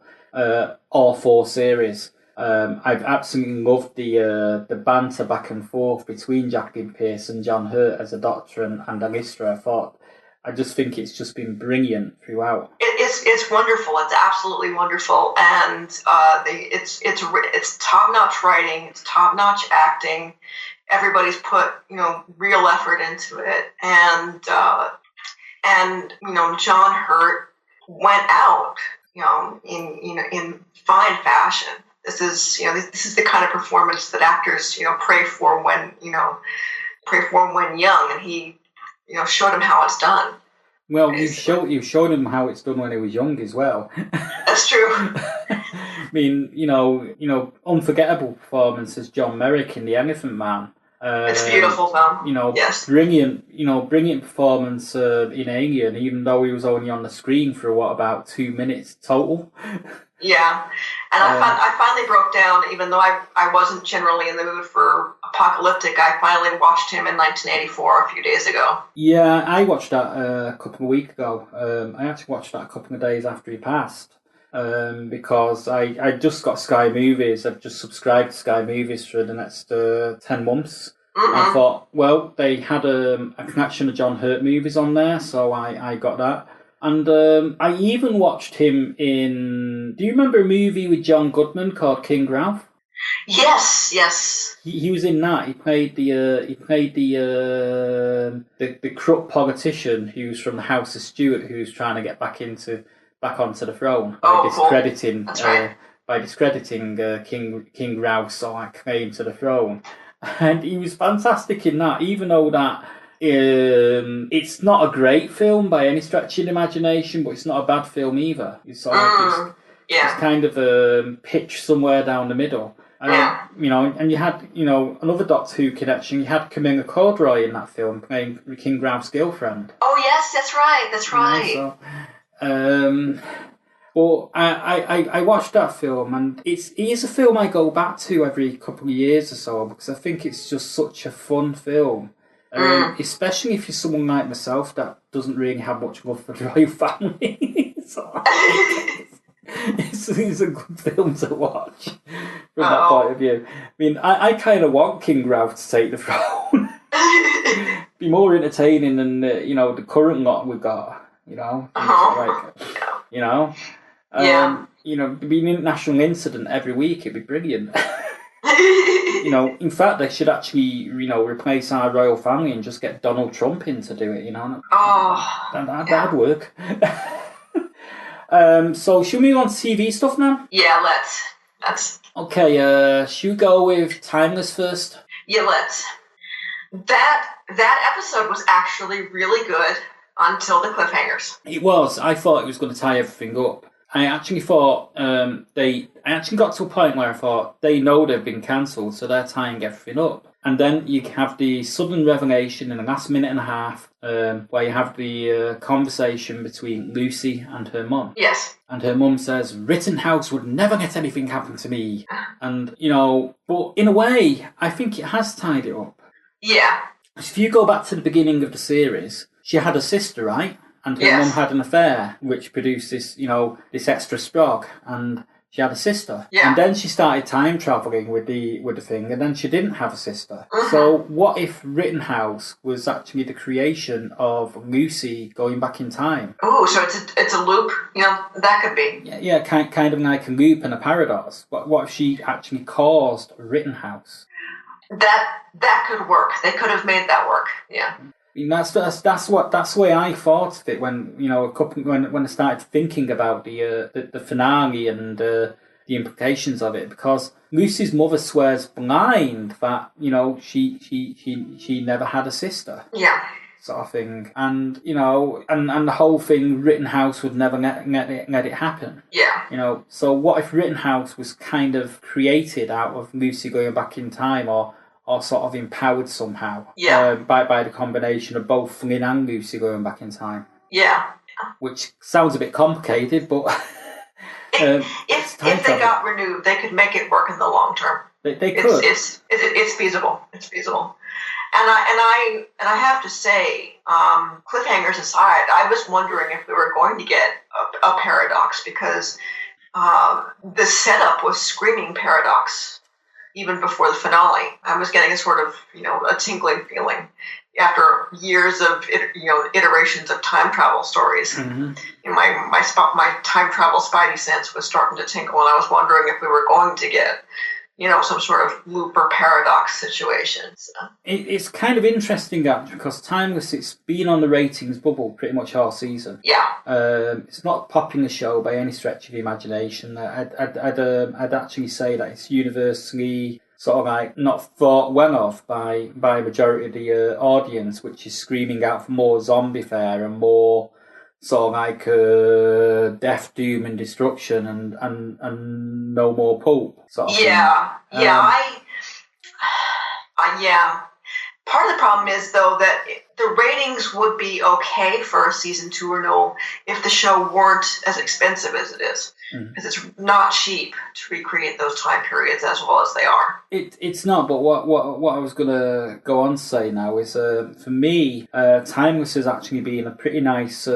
Speaker 2: all 4 series, I've absolutely loved the banter back and forth between Jacqueline Pearce and John Hurt as a doctor and Alistair. I just think it's just been brilliant throughout.
Speaker 5: It's wonderful. It's absolutely wonderful, and it's top-notch writing. It's top-notch acting. Everybody's put real effort into it, and John Hurt went out in fine fashion. This is the kind of performance that actors pray for when young, and he showed him how it's done.
Speaker 2: Well, you showed him how it's done when he was young as well.
Speaker 5: That's true.
Speaker 2: I mean, unforgettable performance as John Merrick in The Elephant Man.
Speaker 5: It's beautiful, Tom. Yes.
Speaker 2: Brilliant performance in Alien, even though he was only on the screen for about 2 minutes total.
Speaker 5: Yeah, and I finally broke down, even though I wasn't generally in the mood for apocalyptic. I finally watched him in 1984 a few days ago.
Speaker 2: Yeah, I watched that a couple of weeks ago. I actually watched that a couple of days after he passed. Because I just got Sky Movies. I've just subscribed to Sky Movies for the next 10 months. Mm-hmm. I thought, well, they had a collection of John Hurt movies on there, so I got that. And I even watched him in... Do you remember a movie with John Goodman called King Ralph?
Speaker 5: Yes.
Speaker 2: He was in that. He played the corrupt politician who's from the House of Stuart, who's trying to get back onto the throne by discrediting King Ralph's claim to the throne, and he was fantastic in that. Even though that it's not a great film by any stretch of the imagination, but it's not a bad film either. It's sort of it's kind of pitched somewhere down the middle. And you had another Doctor Who connection. You had Camilla Cordroy in that film playing King Ralph's girlfriend. Oh yes, that's right. But I watched that film, and it is a film I go back to every couple of years or so, because I think it's just such a fun film. Especially if you're someone like myself that doesn't really have much love for the royal family. So it's a good film to watch from that point of view. I mean, I kind of want King Ralph to take the throne. Be more entertaining than the current lot we've got. There'd be an international incident every week. It'd be brilliant. In fact, they should actually, replace our royal family and just get Donald Trump in to do it. That'd work. So should we move on to TV stuff now?
Speaker 5: Yeah, let's.
Speaker 2: Okay. Should we go with Timeless first?
Speaker 5: Yeah, let's. That episode was actually really good. Until the cliffhangers.
Speaker 2: It was. I thought it was going to tie everything up. I actually thought I actually got to a point where I thought they know they've been cancelled, so they're tying everything up. And then you have the sudden revelation in the last minute and a half, where you have the conversation between Lucy and her mum.
Speaker 5: Yes.
Speaker 2: And her mum says, Rittenhouse would never let anything happen to me. And, but in a way, I think it has tied it up.
Speaker 5: Yeah.
Speaker 2: If you go back to the beginning of the series, she had a sister, right? And her mum had an affair, which produced this, this extra sprog. And she had a sister. Yeah. And then she started time travelling with the thing, and then she didn't have a sister. Uh-huh. So what if Rittenhouse was actually the creation of Lucy going back in time?
Speaker 5: Oh, so it's a loop? That could be.
Speaker 2: Yeah, kind of like a loop and a paradox. What if she actually caused Rittenhouse?
Speaker 5: That could work. They could have made that work. Yeah.
Speaker 2: I mean, that's the way I thought of it when when I started thinking about the finale and the implications of it, because Lucy's mother swears blind that she never had a sister.
Speaker 5: Yeah.
Speaker 2: Sort of thing, and and the whole thing, Rittenhouse would never let it happen.
Speaker 5: Yeah.
Speaker 2: So what if Rittenhouse was kind of created out of Lucy going back in time, or sort of empowered somehow?
Speaker 5: Yeah.
Speaker 2: By the combination of both Flynn and Lucy going back in time.
Speaker 5: Yeah.
Speaker 2: Which sounds a bit complicated, but
Speaker 5: if they got renewed, they could make it work in the long term.
Speaker 2: They could.
Speaker 5: It's feasible. It's feasible. And I have to say, cliffhangers aside, I was wondering if we were going to get a paradox, because the setup was screaming paradox even before the finale. I was getting a sort of, a tingling feeling after years of, iterations of time travel stories.
Speaker 2: Mm-hmm.
Speaker 5: And my time travel spidey sense was starting to tingle, and I was wondering if we were going to get, some sort of loop or paradox situation. So.
Speaker 2: It's kind of interesting, actually, because Timeless, it's been on the ratings bubble pretty much all season.
Speaker 5: Yeah.
Speaker 2: It's not a popular show by any stretch of the imagination. I'd actually say that it's universally sort of like not thought well of by a majority of the audience, which is screaming out for more zombie fare and more sort of like death, doom, and destruction, and no more pulp. Sort of
Speaker 5: yeah,
Speaker 2: thing.
Speaker 5: Yeah. Part of the problem is, though, that the ratings would be okay for a season 2 renewal if the show weren't as expensive as it is, because it's not cheap to recreate those time periods as well as they are.
Speaker 2: It's not, but what I was going to go on to say now is, for me, Timeless has actually been a pretty nice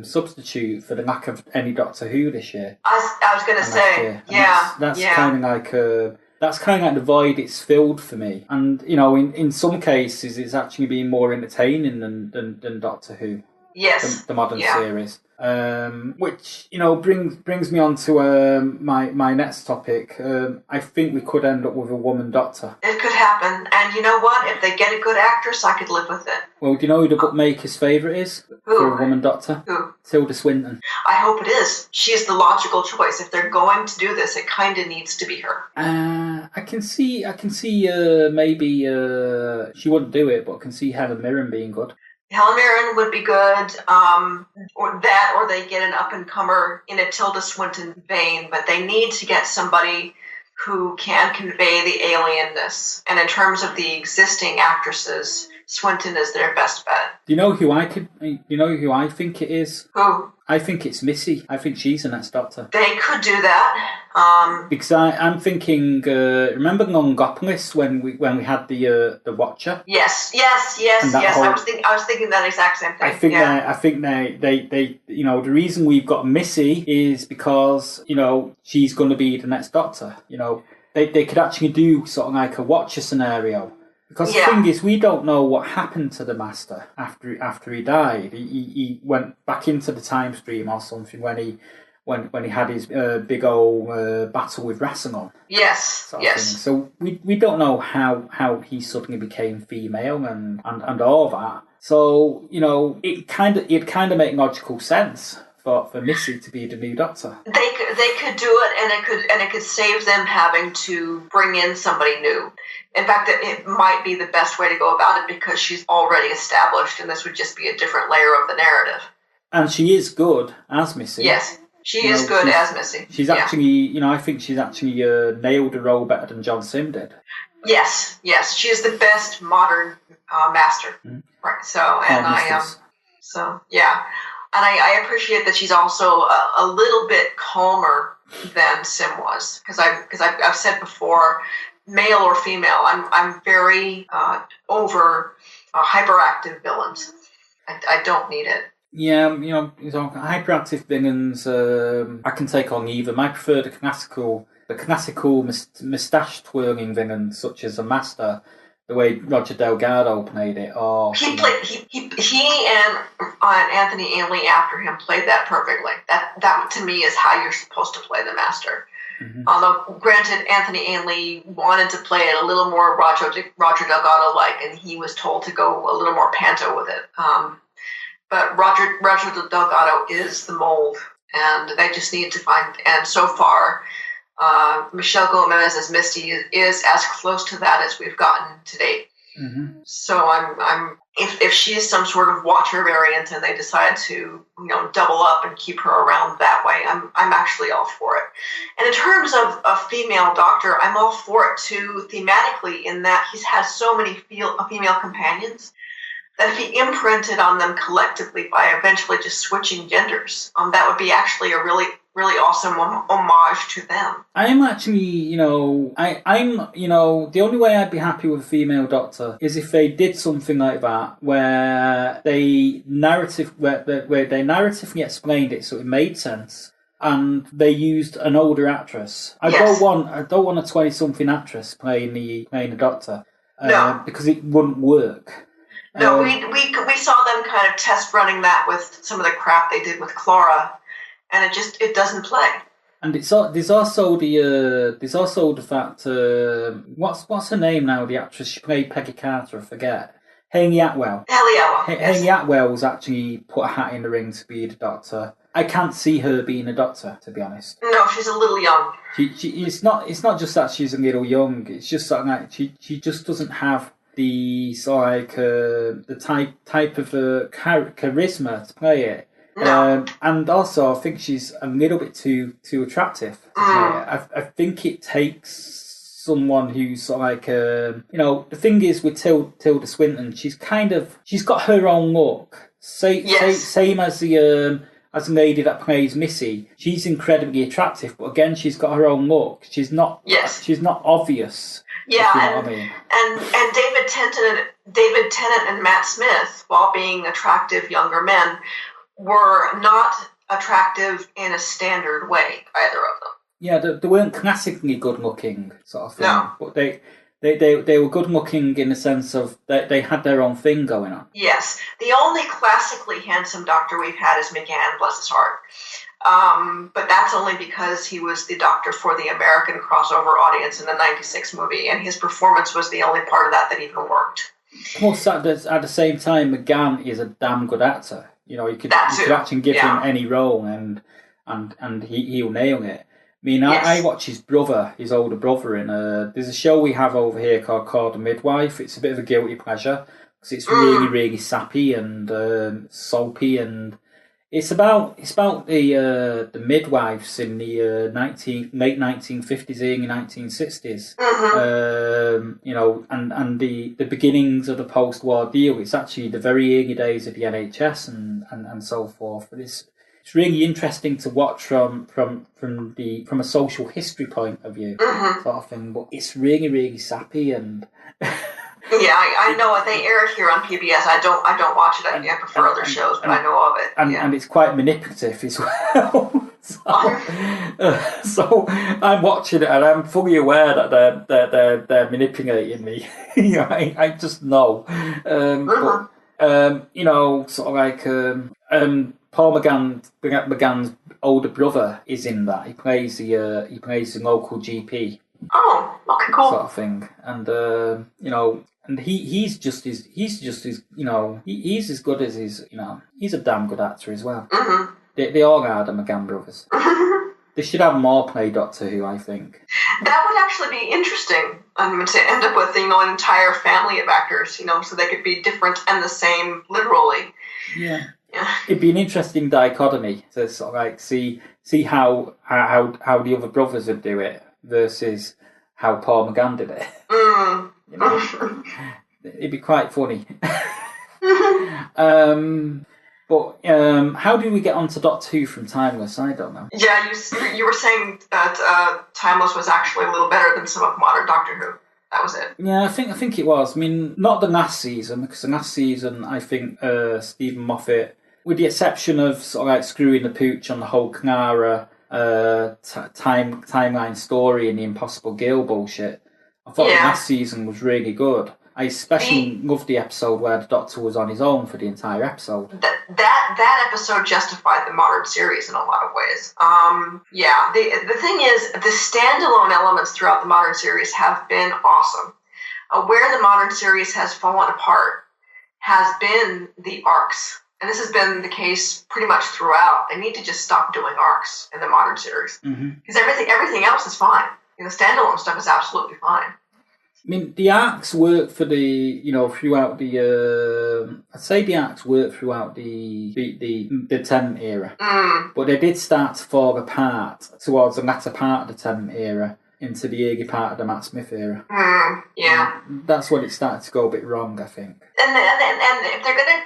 Speaker 2: substitute for the lack of any Doctor Who this year.
Speaker 5: I was going to say, yeah.
Speaker 2: That's kind of like... That's kind of like the void it's filled for me. And, in some cases, it's actually been more entertaining than Doctor Who.
Speaker 5: Yes.
Speaker 2: The modern series. Which, brings me on to my next topic. I think we could end up with a woman Doctor.
Speaker 5: It could happen. And you know what? If they get a good actress, I could live with it.
Speaker 2: Well, do you know who the bookmaker's favourite is?
Speaker 5: Who?
Speaker 2: For a woman Doctor?
Speaker 5: Who?
Speaker 2: Tilda Swinton.
Speaker 5: I hope it is. She's the logical choice. If they're going to do this, it kind of needs to be her.
Speaker 2: I can see. Maybe she wouldn't do it, but I can see Helen Mirren being good.
Speaker 5: Helen Mirren would be good, or they get an up-and-comer in a Tilda Swinton vein, but they need to get somebody who can convey the alienness. And in terms of the existing actresses, Swinton is their best bet.
Speaker 2: Do you know who I think it is?
Speaker 5: Who?
Speaker 2: I think it's Missy. I think she's the next Doctor.
Speaker 5: They could do that.
Speaker 2: Because I'm thinking, remember Longopolis when we had the Watcher?
Speaker 5: Yes. I was thinking that exact same thing.
Speaker 2: I think they the reason we've got Missy is because she's going to be the next Doctor. They could actually do sort of like a Watcher scenario. Because the thing is, we don't know what happened to the Master after he died. He went back into the time stream or something when he had his big old battle with Rassilon.
Speaker 5: Yes.
Speaker 2: So we don't know how he suddenly became female and all that. So it kind of make logical sense for Missy to be the new Doctor.
Speaker 5: They could do it, and it could save them having to bring in somebody new. In fact, it might be the best way to go about it because she's already established, and this would just be a different layer of the narrative.
Speaker 2: And she is good as Missy.
Speaker 5: Yes, she is good as Missy.
Speaker 2: She's actually, I think she's actually nailed the role better than John Sim did.
Speaker 5: Yes, she is the best modern Master. Mm-hmm. Right. So, and and I appreciate that she's also a little bit calmer than Sim was, because I've said before, male or female, I'm very over hyperactive villains. I don't need it.
Speaker 2: Yeah, hyperactive villains. I can take on either. I prefer the classical moustache twirling villains, such as a Master, the way Roger Delgado played it. Or
Speaker 5: he and Anthony Ainley after him played that perfectly. That to me is how you're supposed to play the Master. Mm-hmm. Although, granted, Anthony Ainley wanted to play it a little more Roger Delgado-like, and he was told to go a little more panto with it. But Roger Delgado is the mold, and they just need to find. And so far, Michelle Gomez as Misty is as close to that as we've gotten to date. Mm-hmm. So I'm if she is some sort of Watcher variant and they decide to double up and keep her around that way, I'm actually all for it. And in terms of a female Doctor, I'm all for it too thematically, in that he's had so many female companions that if he imprinted on them collectively by eventually just switching genders, that would be actually a really awesome homage to them.
Speaker 2: I'm actually, I'm the only way I'd be happy with a female Doctor is if they did something like that, where they narratively explained it so it made sense. and they used an older actress. I don't want a 20-something actress playing the Doctor.
Speaker 5: No.
Speaker 2: Because it wouldn't work.
Speaker 5: No, we saw them kind of test running that with some of the crap they did with Clara, and it doesn't play. And
Speaker 2: there's also the fact what's her name now? The actress she played Peggy Carter, I forget. Haley Atwell. Haley Atwell's actually put a hat in the ring to be the Doctor. I can't see her being a Doctor, to be honest.
Speaker 5: No, she's a little young.
Speaker 2: It's not just that she's a little young. It's just sort of like she just doesn't have the the type of charisma to play it.
Speaker 5: No.
Speaker 2: And also, I think she's a little bit too attractive to play it. I think it takes someone who's sort of like the thing is with Tilda Swinton, she's got her own look. Same as the lady that plays Missy. She's incredibly attractive, but again, she's got her own look. She's not obvious.
Speaker 5: Yeah,
Speaker 2: you know what I mean.
Speaker 5: And David Tennant and Matt Smith, while being attractive younger men, were not attractive in a standard way, either of them.
Speaker 2: Yeah, they weren't classically good-looking sort of thing.
Speaker 5: No.
Speaker 2: But they were good-looking in the sense of they had their own thing going on.
Speaker 5: Yes. The only classically handsome Doctor we've had is McGann, bless his heart. But that's only because he was the Doctor for the American crossover audience in the 96 movie, and his performance was the only part of that even worked.
Speaker 2: Plus, at the same time, McGann is a damn good actor. You know, you could actually give him any role, and he'll nail it. I mean, yes. I watch his older brother, in there's a show we have over here called The Midwife. It's a bit of a guilty pleasure because it's really, really sappy and soapy, and it's about the midwives in the late 1950s, early 1960s. And the beginnings of the post-war deal. It's actually the very early days of the NHS and so forth. But it's really interesting to watch from a social history point of view, sort of thing. But it's really, really sappy and.
Speaker 5: Yeah, I know they air it here on PBS. I don't watch it. I prefer other shows, but I know of it.
Speaker 2: And it's quite manipulative as well. So I'm watching it, and I'm fully aware that they're manipulating me. I just know. But, sort of like Paul McGann's older brother is in that. He plays the local GP.
Speaker 5: Oh, okay, cool.
Speaker 2: Sort of thing, and and he's just as he's as good as he's a damn good actor as well.
Speaker 5: Mm-hmm.
Speaker 2: They all are the McGann brothers. They should have more play Doctor Who, I think.
Speaker 5: That would actually be interesting. To end up with an entire family of actors, so they could be different and the same literally.
Speaker 2: Yeah. It'd be an interesting dichotomy to sort of like see how the other brothers would do it versus how Paul McGann did it. It'd be quite funny. But how do we get onto Doctor Who from Timeless? I don't know.
Speaker 5: Yeah, you were saying that Timeless was actually a little better than some of modern Doctor Who. That was it. Yeah,
Speaker 2: I think it was. I mean, not the last season, because the last season, I think Stephen Moffat, with the exception of sort of like screwing the pooch on the whole Clara timeline story and the Impossible Girl bullshit, I thought the last season was really good. I especially loved the episode where the Doctor was on his own for the entire episode.
Speaker 5: That episode justified the modern series in a lot of ways. The thing is, the standalone elements throughout the modern series have been awesome. Where the modern series has fallen apart has been the arcs. And this has been the case pretty much throughout. They need to just stop doing arcs in the modern series. Because everything else is fine. The standalone stuff is absolutely fine.
Speaker 2: I mean, the arcs work for throughout the. I'd say the arcs work throughout the Tennant era, but they did start to fall apart towards the latter part of the Tennant era into the early part of the Matt Smith era. That's when it started to go a bit wrong, I think.
Speaker 5: And if they're gonna.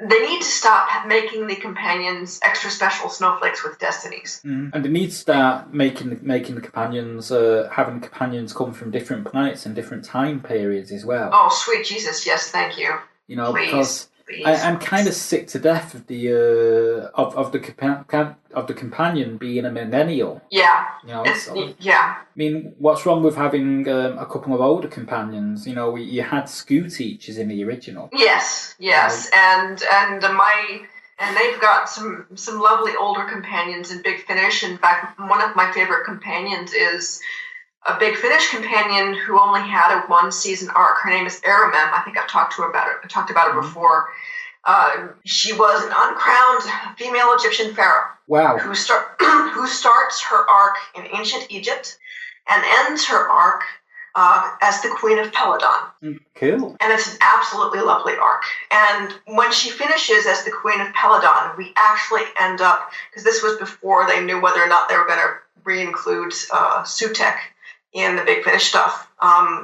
Speaker 5: They need to stop making the companions extra special snowflakes with destinies.
Speaker 2: And they need to start making the companions, having companions come from different planets and different time periods as well.
Speaker 5: Oh, sweet Jesus, yes, thank you.
Speaker 2: Please. I'm kind of sick to death of the of the companion being a millennial.
Speaker 5: Yeah.
Speaker 2: You know,
Speaker 5: yeah.
Speaker 2: I mean, what's wrong with having a couple of older companions? You know, you had school teachers in the original.
Speaker 5: Yes, and they've got some lovely older companions in Big Finish. In fact, one of my favorite companions is a Big Finish companion who only had a 1-season arc. Her name is Aramem. I think I've talked about it before. She was an uncrowned female Egyptian pharaoh.
Speaker 2: Wow.
Speaker 5: Who starts her arc in ancient Egypt and ends her arc as the Queen of Peladon.
Speaker 2: Cool.
Speaker 5: And it's an absolutely lovely arc. And when she finishes as the Queen of Peladon, we actually end up, because this was before they knew whether or not they were going to re-include Sutek in the Big Finish stuff.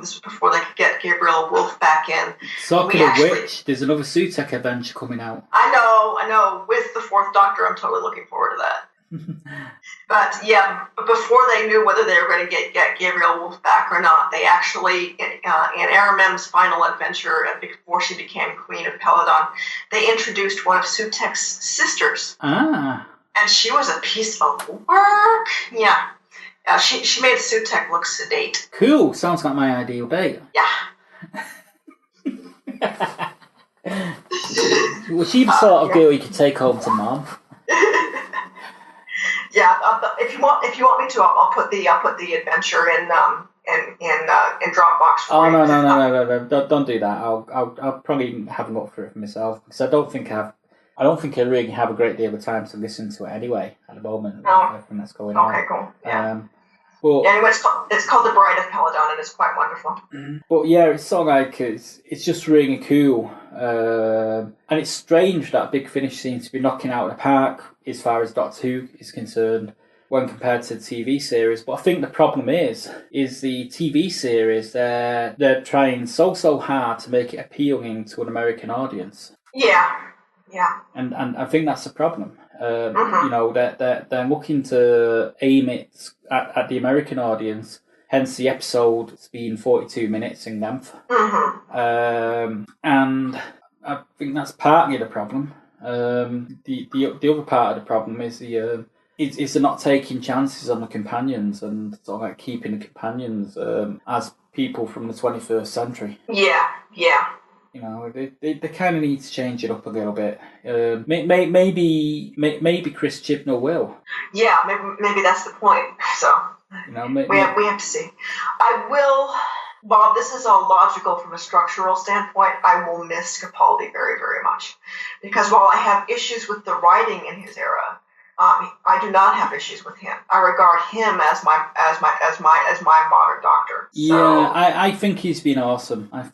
Speaker 5: This was before they could get Gabriel Wolf back in.
Speaker 2: Talking of which, there's another Sutek adventure coming out.
Speaker 5: I know. With the 4th Doctor, I'm totally looking forward to that. But yeah, before they knew whether they were going to get Gabriel Wolf back or not, they actually, in Aramem's final adventure, before she became Queen of Peladon, they introduced one of Sutek's sisters.
Speaker 2: Ah.
Speaker 5: And she was a piece of work. Yeah. She made Sutek look sedate.
Speaker 2: Cool. Sounds like my ideal date.
Speaker 5: Yeah.
Speaker 2: Was she the sort of girl you could take home to mom?
Speaker 5: Yeah. If you want me to, I'll put the adventure in Dropbox for you.
Speaker 2: No. Don't do that. I'll probably have a look for it for myself because I don't think I really have a great deal of time to listen to it anyway at the moment.
Speaker 5: Oh.
Speaker 2: Everything that's going on.
Speaker 5: Okay, cool. Yeah.
Speaker 2: Anyway,
Speaker 5: it's called The Bride of Peladon, and it's quite wonderful.
Speaker 2: But yeah, it's sort of like it's just really cool, and it's strange that Big Finish seems to be knocking out of the park as far as Doctor Who is concerned when compared to the TV series. But I think the problem is the TV series they're trying so hard to make it appealing to an American audience.
Speaker 5: Yeah.
Speaker 2: And I think that's the problem. You know, they're looking to aim it at the American audience, hence the episode's being 42 minutes in length. And I think that's partly the problem. The other part of the problem is they're not taking chances on the companions and sort of like keeping the companions as people from the 21st century.
Speaker 5: Yeah.
Speaker 2: You know, they kind of need to change it up a little bit. Maybe Chris Chibnall will.
Speaker 5: Yeah, maybe that's the point. So
Speaker 2: you know,
Speaker 5: we have to see. I will. Bob, this is all logical from a structural standpoint. I will miss Capaldi very, very much because while I have issues with the writing in his era, I do not have issues with him. I regard him as my modern Doctor. So.
Speaker 2: Yeah, I think he's been awesome. I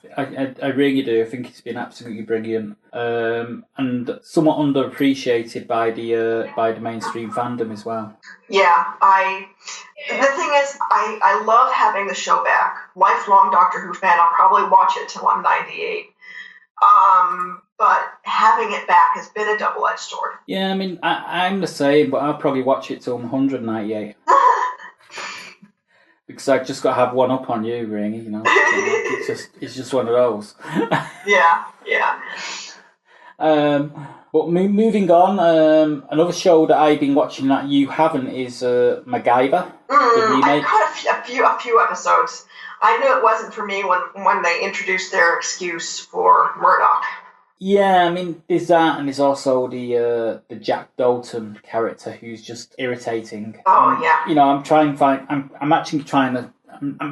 Speaker 2: really do. I think he's been absolutely brilliant, and somewhat underappreciated by the mainstream fandom as well.
Speaker 5: Yeah, the thing is, I love having the show back. Lifelong Doctor Who fan. I'll probably watch it till I'm 98. But having it back has been a double-edged sword.
Speaker 2: Yeah, I mean, I'm the same, but I'll probably watch it till I'm 198. Because I've just got to have one up on you, really, you know. It's just one of those.
Speaker 5: Yeah.
Speaker 2: But moving on, another show that I've been watching that you haven't is MacGyver, the remake.
Speaker 5: I've got a few episodes. I knew it wasn't for me when they introduced their excuse for Murdoch.
Speaker 2: Yeah, I mean, there's that, and there's also the Jack Dalton character who's just irritating.
Speaker 5: Oh, yeah.
Speaker 2: You know, I'm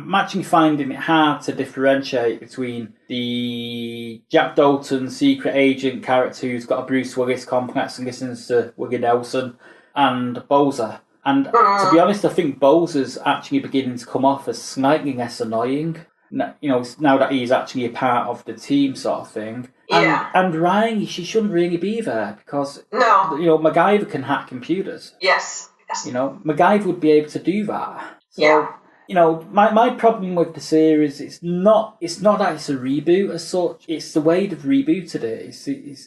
Speaker 2: actually finding it hard to differentiate between the Jack Dalton secret agent character who's got a Bruce Willis complex and listens to Willie Nelson, and Bowser. And to be honest, I think Bowser's actually beginning to come off as slightly less annoying. You know, now that he's actually a part of the team, sort of thing.
Speaker 5: Yeah.
Speaker 2: And Ryan, she shouldn't really be there because
Speaker 5: no.
Speaker 2: You know, MacGyver can hack computers.
Speaker 5: Yes.
Speaker 2: You know, MacGyver would be able to do that. So,
Speaker 5: yeah.
Speaker 2: You know, my problem with the series, it's not that it's a reboot as such. It's the way they've rebooted it.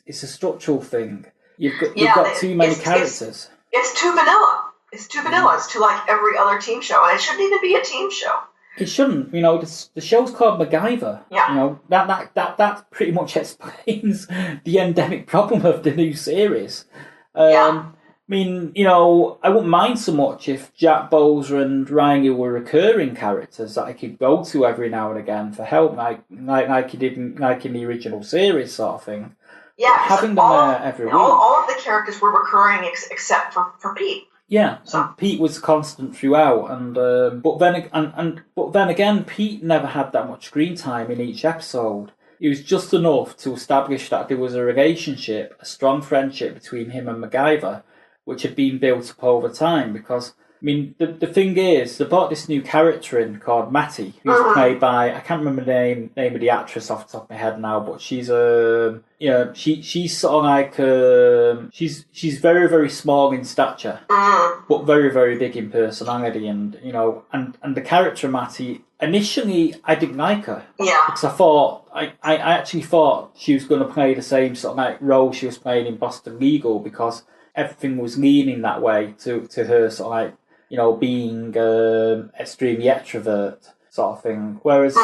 Speaker 2: It's a structural thing. You've got too many characters.
Speaker 5: It's too vanilla. It's too vanilla. It's too like every other team show, and it shouldn't even be a team show.
Speaker 2: It shouldn't. You know, the show's called MacGyver.
Speaker 5: Yeah.
Speaker 2: You know, that pretty much explains the endemic problem of the new series.
Speaker 5: Yeah.
Speaker 2: I mean, you know, I wouldn't mind so much if Jack Bowser and Ryan were recurring characters that I could go to every now and again for help, like you did in the original series sort of thing.
Speaker 5: Yeah,
Speaker 2: having them there every week.
Speaker 5: All of the characters were recurring except for Pete.
Speaker 2: Yeah, so Pete was constant throughout, and but then again, Pete never had that much screen time in each episode. It was just enough to establish that there was a relationship, a strong friendship between him and MacGyver, which had been built up over time. Because I mean, the thing is, they brought this new character in called Matty, who's played by, I can't remember the name of the actress off the top of my head now, but she's she's sort of like she's very, very small in stature, but very, very big in personality, and you know, and the character Matty, initially I didn't like her, because I actually thought she was going to play the same sort of like role she was playing in Boston Legal, because everything was leaning that way to her sort of like, you know, being extremely extrovert sort of thing. Whereas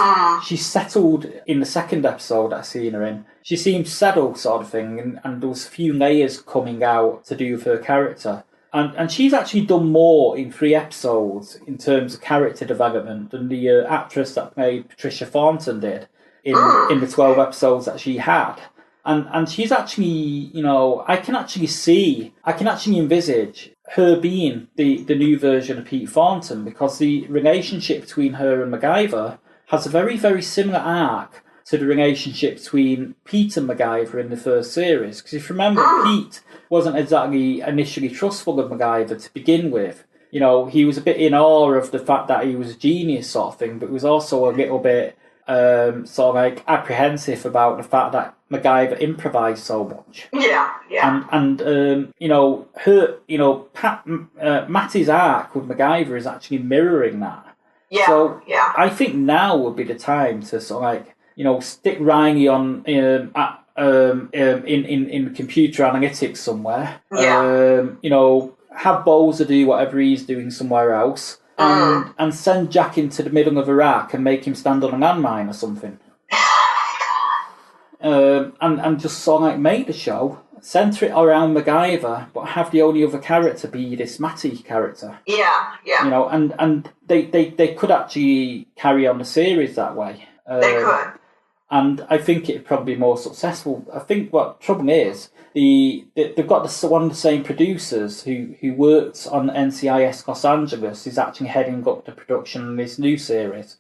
Speaker 2: she's settled in the second episode that I seen her in. She seemed settled sort of thing, and there was a few layers coming out to do with her character. And she's actually done more in 3 episodes in terms of character development than the actress that played Patricia Thornton did in the 12 episodes that she had. And she's actually, you know, I can actually envisage her being the new version of Pete Thornton, because the relationship between her and MacGyver has a very, very similar arc to the relationship between Pete and MacGyver in the first series. Because if you remember, Pete wasn't exactly initially trustful of MacGyver to begin with. You know, he was a bit in awe of the fact that he was a genius sort of thing, but was also a little bit sort of like apprehensive about the fact that MacGyver improvised so much.
Speaker 5: Yeah.
Speaker 2: And you know, Matty's arc with MacGyver is actually mirroring that.
Speaker 5: Yeah.
Speaker 2: So I think now would be the time to sort of like, you know, stick Riley on in computer analytics somewhere. You know, have Bowser do whatever he's doing somewhere else. And send Jack into the middle of Iraq and make him stand on a landmine or something. And just sort of like make the show, centre it around MacGyver, but have the only other character be this Matty character.
Speaker 5: Yeah.
Speaker 2: You know, and they could actually carry on the series that way.
Speaker 5: They could.
Speaker 2: And I think it'd probably be more successful. I think what the trouble is, they've got one of the same producers who worked on NCIS Los Angeles is actually heading up the production of this new series.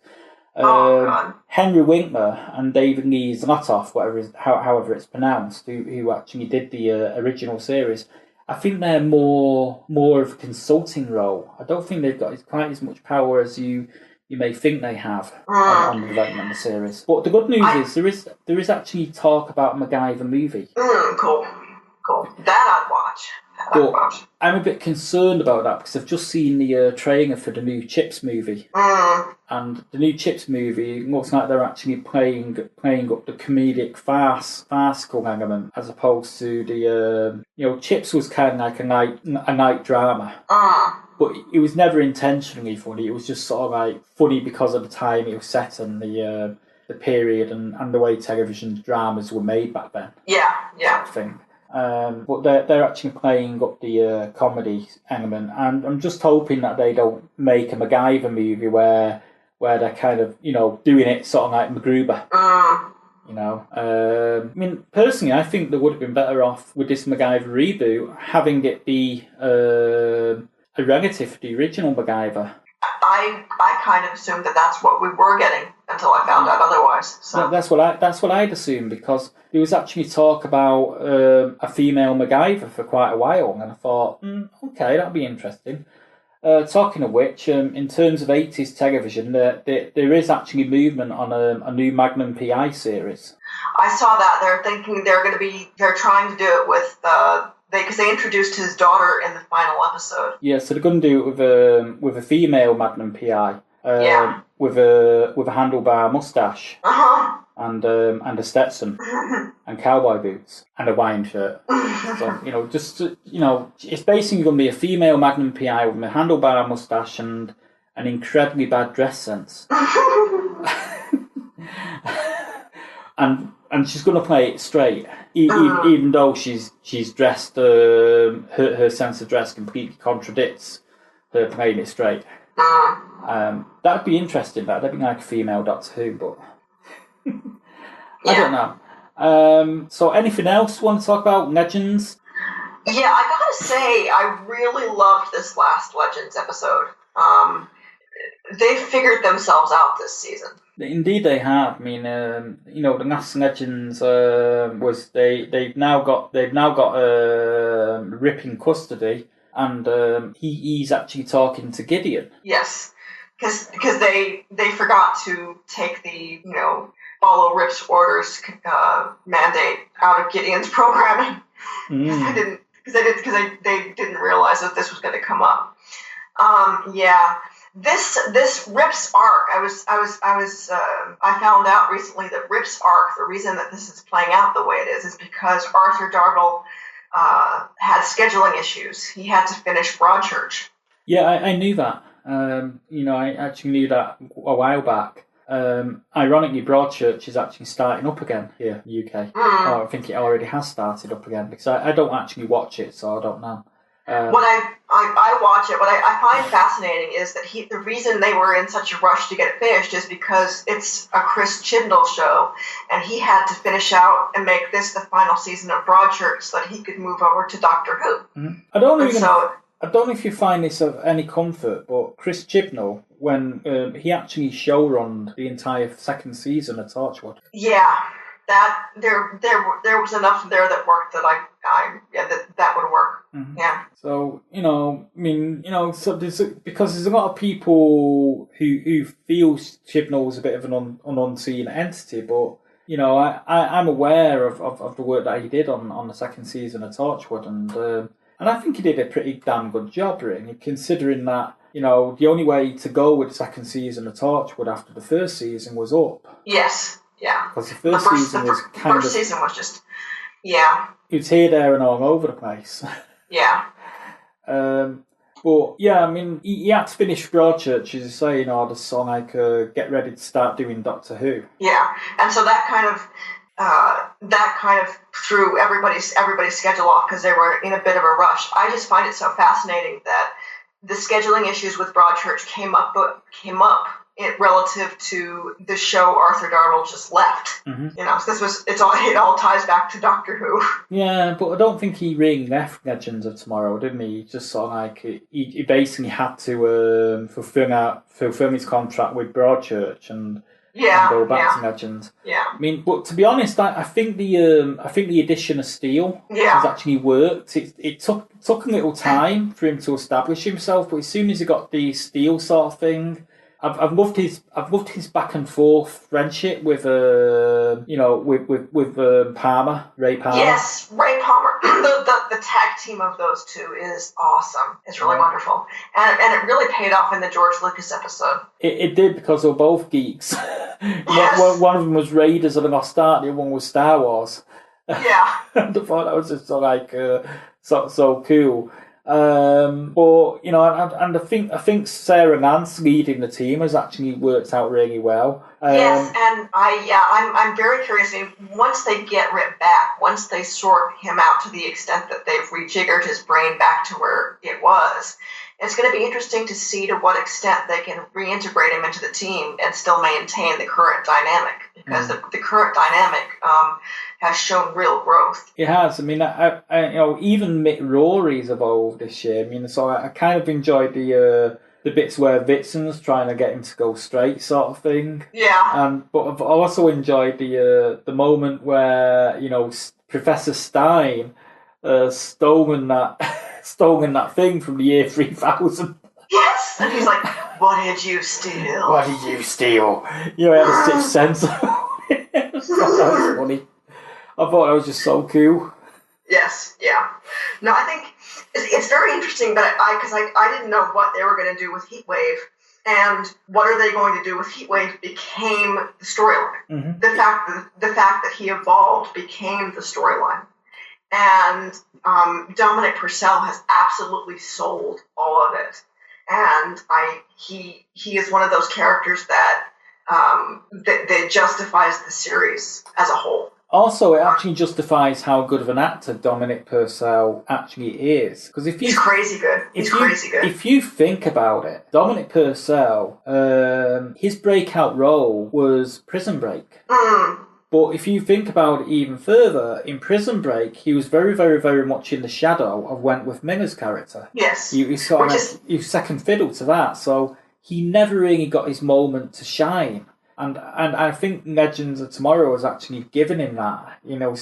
Speaker 2: Henry Winkler and David Lee Zlotov, however it's pronounced, who actually did the original series. I think they're more of a consulting role. I don't think they've got quite as much power as you may think they have on the development of the series. But the good news is there is actually talk about a MacGyver movie.
Speaker 5: Cool. That I'd watch.
Speaker 2: I'm a bit concerned about that because I've just seen the trailer for the new Chips movie. And the new Chips movie looks like they're actually playing up the comedic farcical element, as opposed to the Chips was kind of like a night drama. But it was never intentionally funny. It was just sort of like funny because of the time it was set and the period and the way television dramas were made back then.
Speaker 5: Yeah.
Speaker 2: I think. But they're actually playing up the comedy element, and I'm just hoping that they don't make a MacGyver movie where they're kind of, you know, doing it sort of like MacGruber. You know, I mean, personally, I think they would have been better off with this MacGyver reboot having it be a relative to the original MacGyver.
Speaker 5: I kind of assumed that that's what we were getting until I found out otherwise. So
Speaker 2: that's what I'd assumed, because there was actually talk about a female MacGyver for quite a while, and I thought, okay, that'd be interesting. Talking of which, in terms of 80s television, there is actually movement on a new Magnum PI series.
Speaker 5: I saw that. They're thinking they're trying to do it with because they introduced his daughter in the final episode.
Speaker 2: Yeah, so they're going to do it with a female Magnum PI. With a handlebar mustache. And a Stetson and cowboy boots and a Hawaiian shirt. So, it's basically going to be a female Magnum PI with a handlebar mustache and an incredibly bad dress sense. And she's going to play it straight, even though she's dressed. Her sense of dress completely contradicts her playing it straight. That'd be interesting. That'd be like a female Doctor Who, but I don't know. So, anything else you want to talk about? Legends?
Speaker 5: Yeah, I gotta say, I really loved this last Legends episode. They figured themselves out this season.
Speaker 2: Indeed, they have. I mean, the last Legends was they've now got Rip in custody, and he's actually talking to Gideon.
Speaker 5: Yes, because they forgot to take the follow Rip's orders mandate out of Gideon's programming. Because they didn't realize that this was going to come up. This Rip's arc. I found out recently that Rip's arc. The reason that this is playing out the way it is because Arthur Darvill had scheduling issues. He had to finish Broadchurch.
Speaker 2: Yeah, I knew that. I actually knew that a while back. Ironically, Broadchurch is actually starting up again here in the UK. Or I think it already has started up again because I don't actually watch it, so I don't know.
Speaker 5: What I watch it, what I find fascinating is that the reason they were in such a rush to get it finished is because it's a Chris Chibnall show, and he had to finish out and make this the final season of Broadchurch so that he could move over to Doctor Who.
Speaker 2: Mm-hmm. I don't know if you find this of any comfort, but Chris Chibnall, when he actually showrunned the entire second season of Torchwood.
Speaker 5: Yeah, that there was enough there that worked that that would work. Mm-hmm. Yeah. So
Speaker 2: so because there's a lot of people who feel Chibnall's a bit of an unseen entity, but I'm aware of the work that he did on the second season of Torchwood, and I think he did a pretty damn good job, really, considering that, the only way to go with the second season of Torchwood after the first season was up.
Speaker 5: Yes, yeah.
Speaker 2: Because the first season was
Speaker 5: first season was just, yeah.
Speaker 2: It was here, there, and all over the place.
Speaker 5: Yeah.
Speaker 2: But, yeah, I mean, he had to finish Broadchurch, as you say, in order to get ready to start doing Doctor Who.
Speaker 5: Yeah, and so that kind of threw everybody's schedule off because they were in a bit of a rush. I just find it so fascinating that the scheduling issues with Broadchurch came up relative to the show Arthur Darvill just left. Mm-hmm. So it all ties back to Doctor Who.
Speaker 2: Yeah, but I don't think he really left Legends of Tomorrow, didn't he? He just sort of he basically had to fulfill his contract with Broadchurch and go back to Legends.
Speaker 5: Yeah.
Speaker 2: I mean, but to be honest, I think the addition of Steele has actually worked. It took a little time for him to establish himself, but as soon as he got the Steele sort of thing, I've loved his back and forth friendship with Palmer, Ray Palmer.
Speaker 5: Yes, Ray Palmer. The tag team of those two is awesome. It's really wonderful, and it really paid off in the George Lucas episode.
Speaker 2: It did, because they were both geeks.
Speaker 5: Yes.
Speaker 2: One of them was Raiders of the Lost Ark, the other one was Star Wars.
Speaker 5: Yeah.
Speaker 2: And I thought that was just so cool. But and I think Sarah Nance leading the team has actually worked out really well.
Speaker 5: Yes, and I'm very curious. I mean, once they get Rip back, once they sort him out to the extent that they've rejiggered his brain back to where it was, it's going to be interesting to see to what extent they can reintegrate him into the team and still maintain the current dynamic, because the current dynamic has shown real growth.
Speaker 2: It has. I mean, even Mick Rory's evolved this year. I mean, so I kind of enjoyed the bits where Vixen's trying to get him to go straight, sort of thing.
Speaker 5: Yeah.
Speaker 2: But I've also enjoyed the moment where Professor Stein stolen that thing from the year 3000.
Speaker 5: Yes, and he's like, "What did you steal?
Speaker 2: What did you steal?" I had a sixth sense. That was funny. I thought that was just so cool.
Speaker 5: Yes, yeah. No, I think it's very interesting, but because I didn't know what they were going to do with Heatwave, and what are they going to do with Heatwave became the storyline. Mm-hmm. The fact that he evolved became the storyline, and Dominic Purcell has absolutely sold all of it. and he is one of those characters that justifies the series as a whole.
Speaker 2: Also, it actually justifies how good of an actor Dominic Purcell actually is. Because if you
Speaker 5: he's crazy good. He's crazy good.
Speaker 2: If you think about it, Dominic Purcell, his breakout role was Prison Break. But if you think about it even further, in Prison Break, he was very, very, very much in the shadow of Wentworth Miller's character.
Speaker 5: Yes.
Speaker 2: He was second fiddle to that, so he never really got his moment to shine. And I think Legends of Tomorrow has actually given him that, in the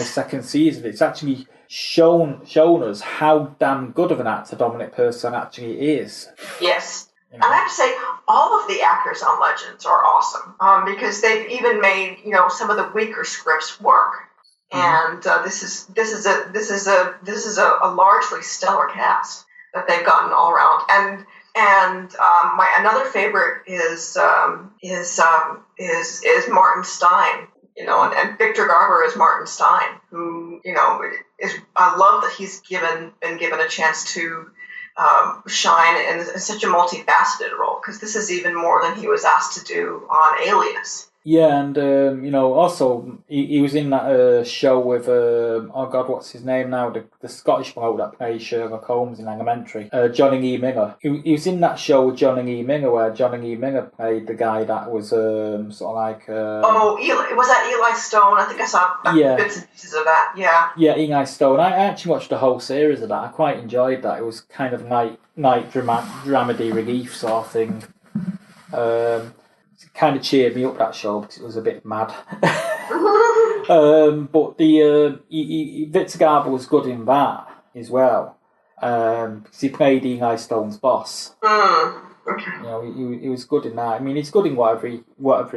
Speaker 2: second season. It's actually shown us how damn good of an actor Dominic Purcell actually is.
Speaker 5: Yes. And I have to say, all of the actors on Legends are awesome, because they've even made some of the weaker scripts work. And this is a largely stellar cast that they've gotten all around. And my another favorite is Martin Stein, and Victor Garber is Martin Stein, who I love that he's been given a chance to shine in such a multifaceted role, because this is even more than he was asked to do on Alias.
Speaker 2: Yeah, and also he was in that show with what's his name now? The Scottish bloke that plays Sherlock Holmes in Elementary, Johnny E. Miller. He was in that show with Johnny E. Miller, where Johnny E. Miller played the guy that was sort of like.
Speaker 5: Eli, was that Eli Stone? I think I saw bits and pieces of that. Yeah. Yeah,
Speaker 2: Eli Stone. I actually watched the whole series of that. I quite enjoyed that. It was kind of night dramedy relief sort of thing. Kind of cheered me up, that show, because it was a bit mad. But Victor Garber was good in that as well, because he played Eli Stone's boss.
Speaker 5: Okay.
Speaker 2: He was good in that. I mean, he's good in whatever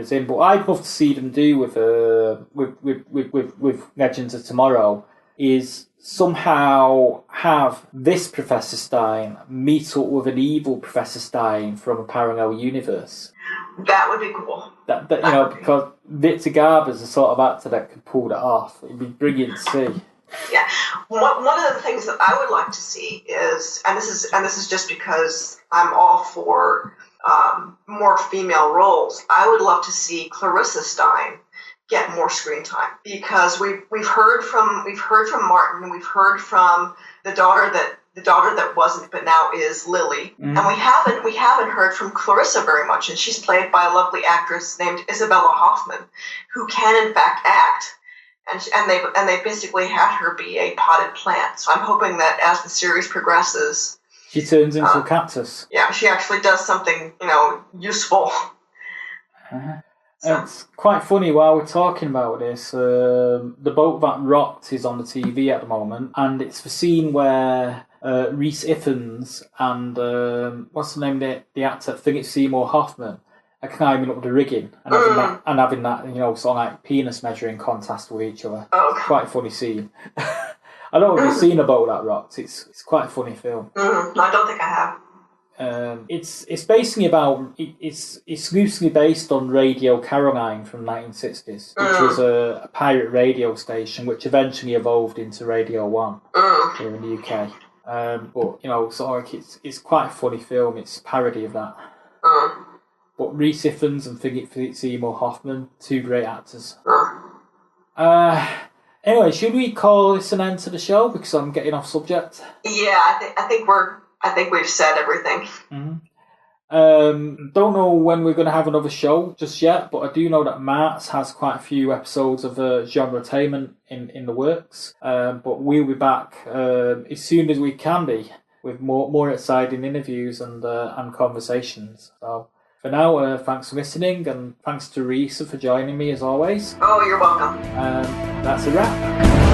Speaker 2: he's in. But I'd love to see them do with Legends of Tomorrow is somehow have this Professor Stein meet up with an evil Professor Stein from a parallel universe.
Speaker 5: That would be cool.
Speaker 2: Because Victor Garber's the sort of actor that could pull that off. It'd be brilliant to see.
Speaker 5: Yeah, one of the things that I would like to see is, and this is just because I'm all for more female roles. I would love to see Clarissa Stein get more screen time, because we've heard from Martin, we've heard from the daughter that wasn't but now is Lily, and we haven't heard from Clarissa very much, and she's played by a lovely actress named Isabella Hoffman, who can in fact act, and they basically had her be a potted plant. So I'm hoping that as the series progresses,
Speaker 2: she turns into a cactus.
Speaker 5: Yeah, she actually does something useful.
Speaker 2: So. It's quite funny while we're talking about this. The boat that rocked is on the TV at the moment, and it's the scene where Rhys Ifans and what's the name of the actor? Philip Seymour Hoffman are climbing up the rigging and having that sort of like penis measuring contest with each other.
Speaker 5: Okay.
Speaker 2: Quite a funny scene. I don't know if you've seen a boat that rocked. It's quite a funny film.
Speaker 5: No, I don't think I have.
Speaker 2: It's basically about it's loosely based on Radio Caroline from the 1960s, which was a pirate radio station which eventually evolved into Radio 1 here in the UK. But sort of like it's quite a funny film. It's a parody of that. But Rhys Ifans and Philip Seymour Hoffman, two great actors. Anyway, should we call this an end to the show, because I'm getting off subject?
Speaker 5: Yeah, I think we've said everything.
Speaker 2: Don't know when we're going to have another show just yet, but I do know that Mart's has quite a few episodes of Genretainment in the works. But we'll be back as soon as we can be with more exciting interviews and conversations. So for now, thanks for listening, and thanks to Raissa for joining me as always.
Speaker 5: Oh, you're welcome.
Speaker 2: That's a wrap.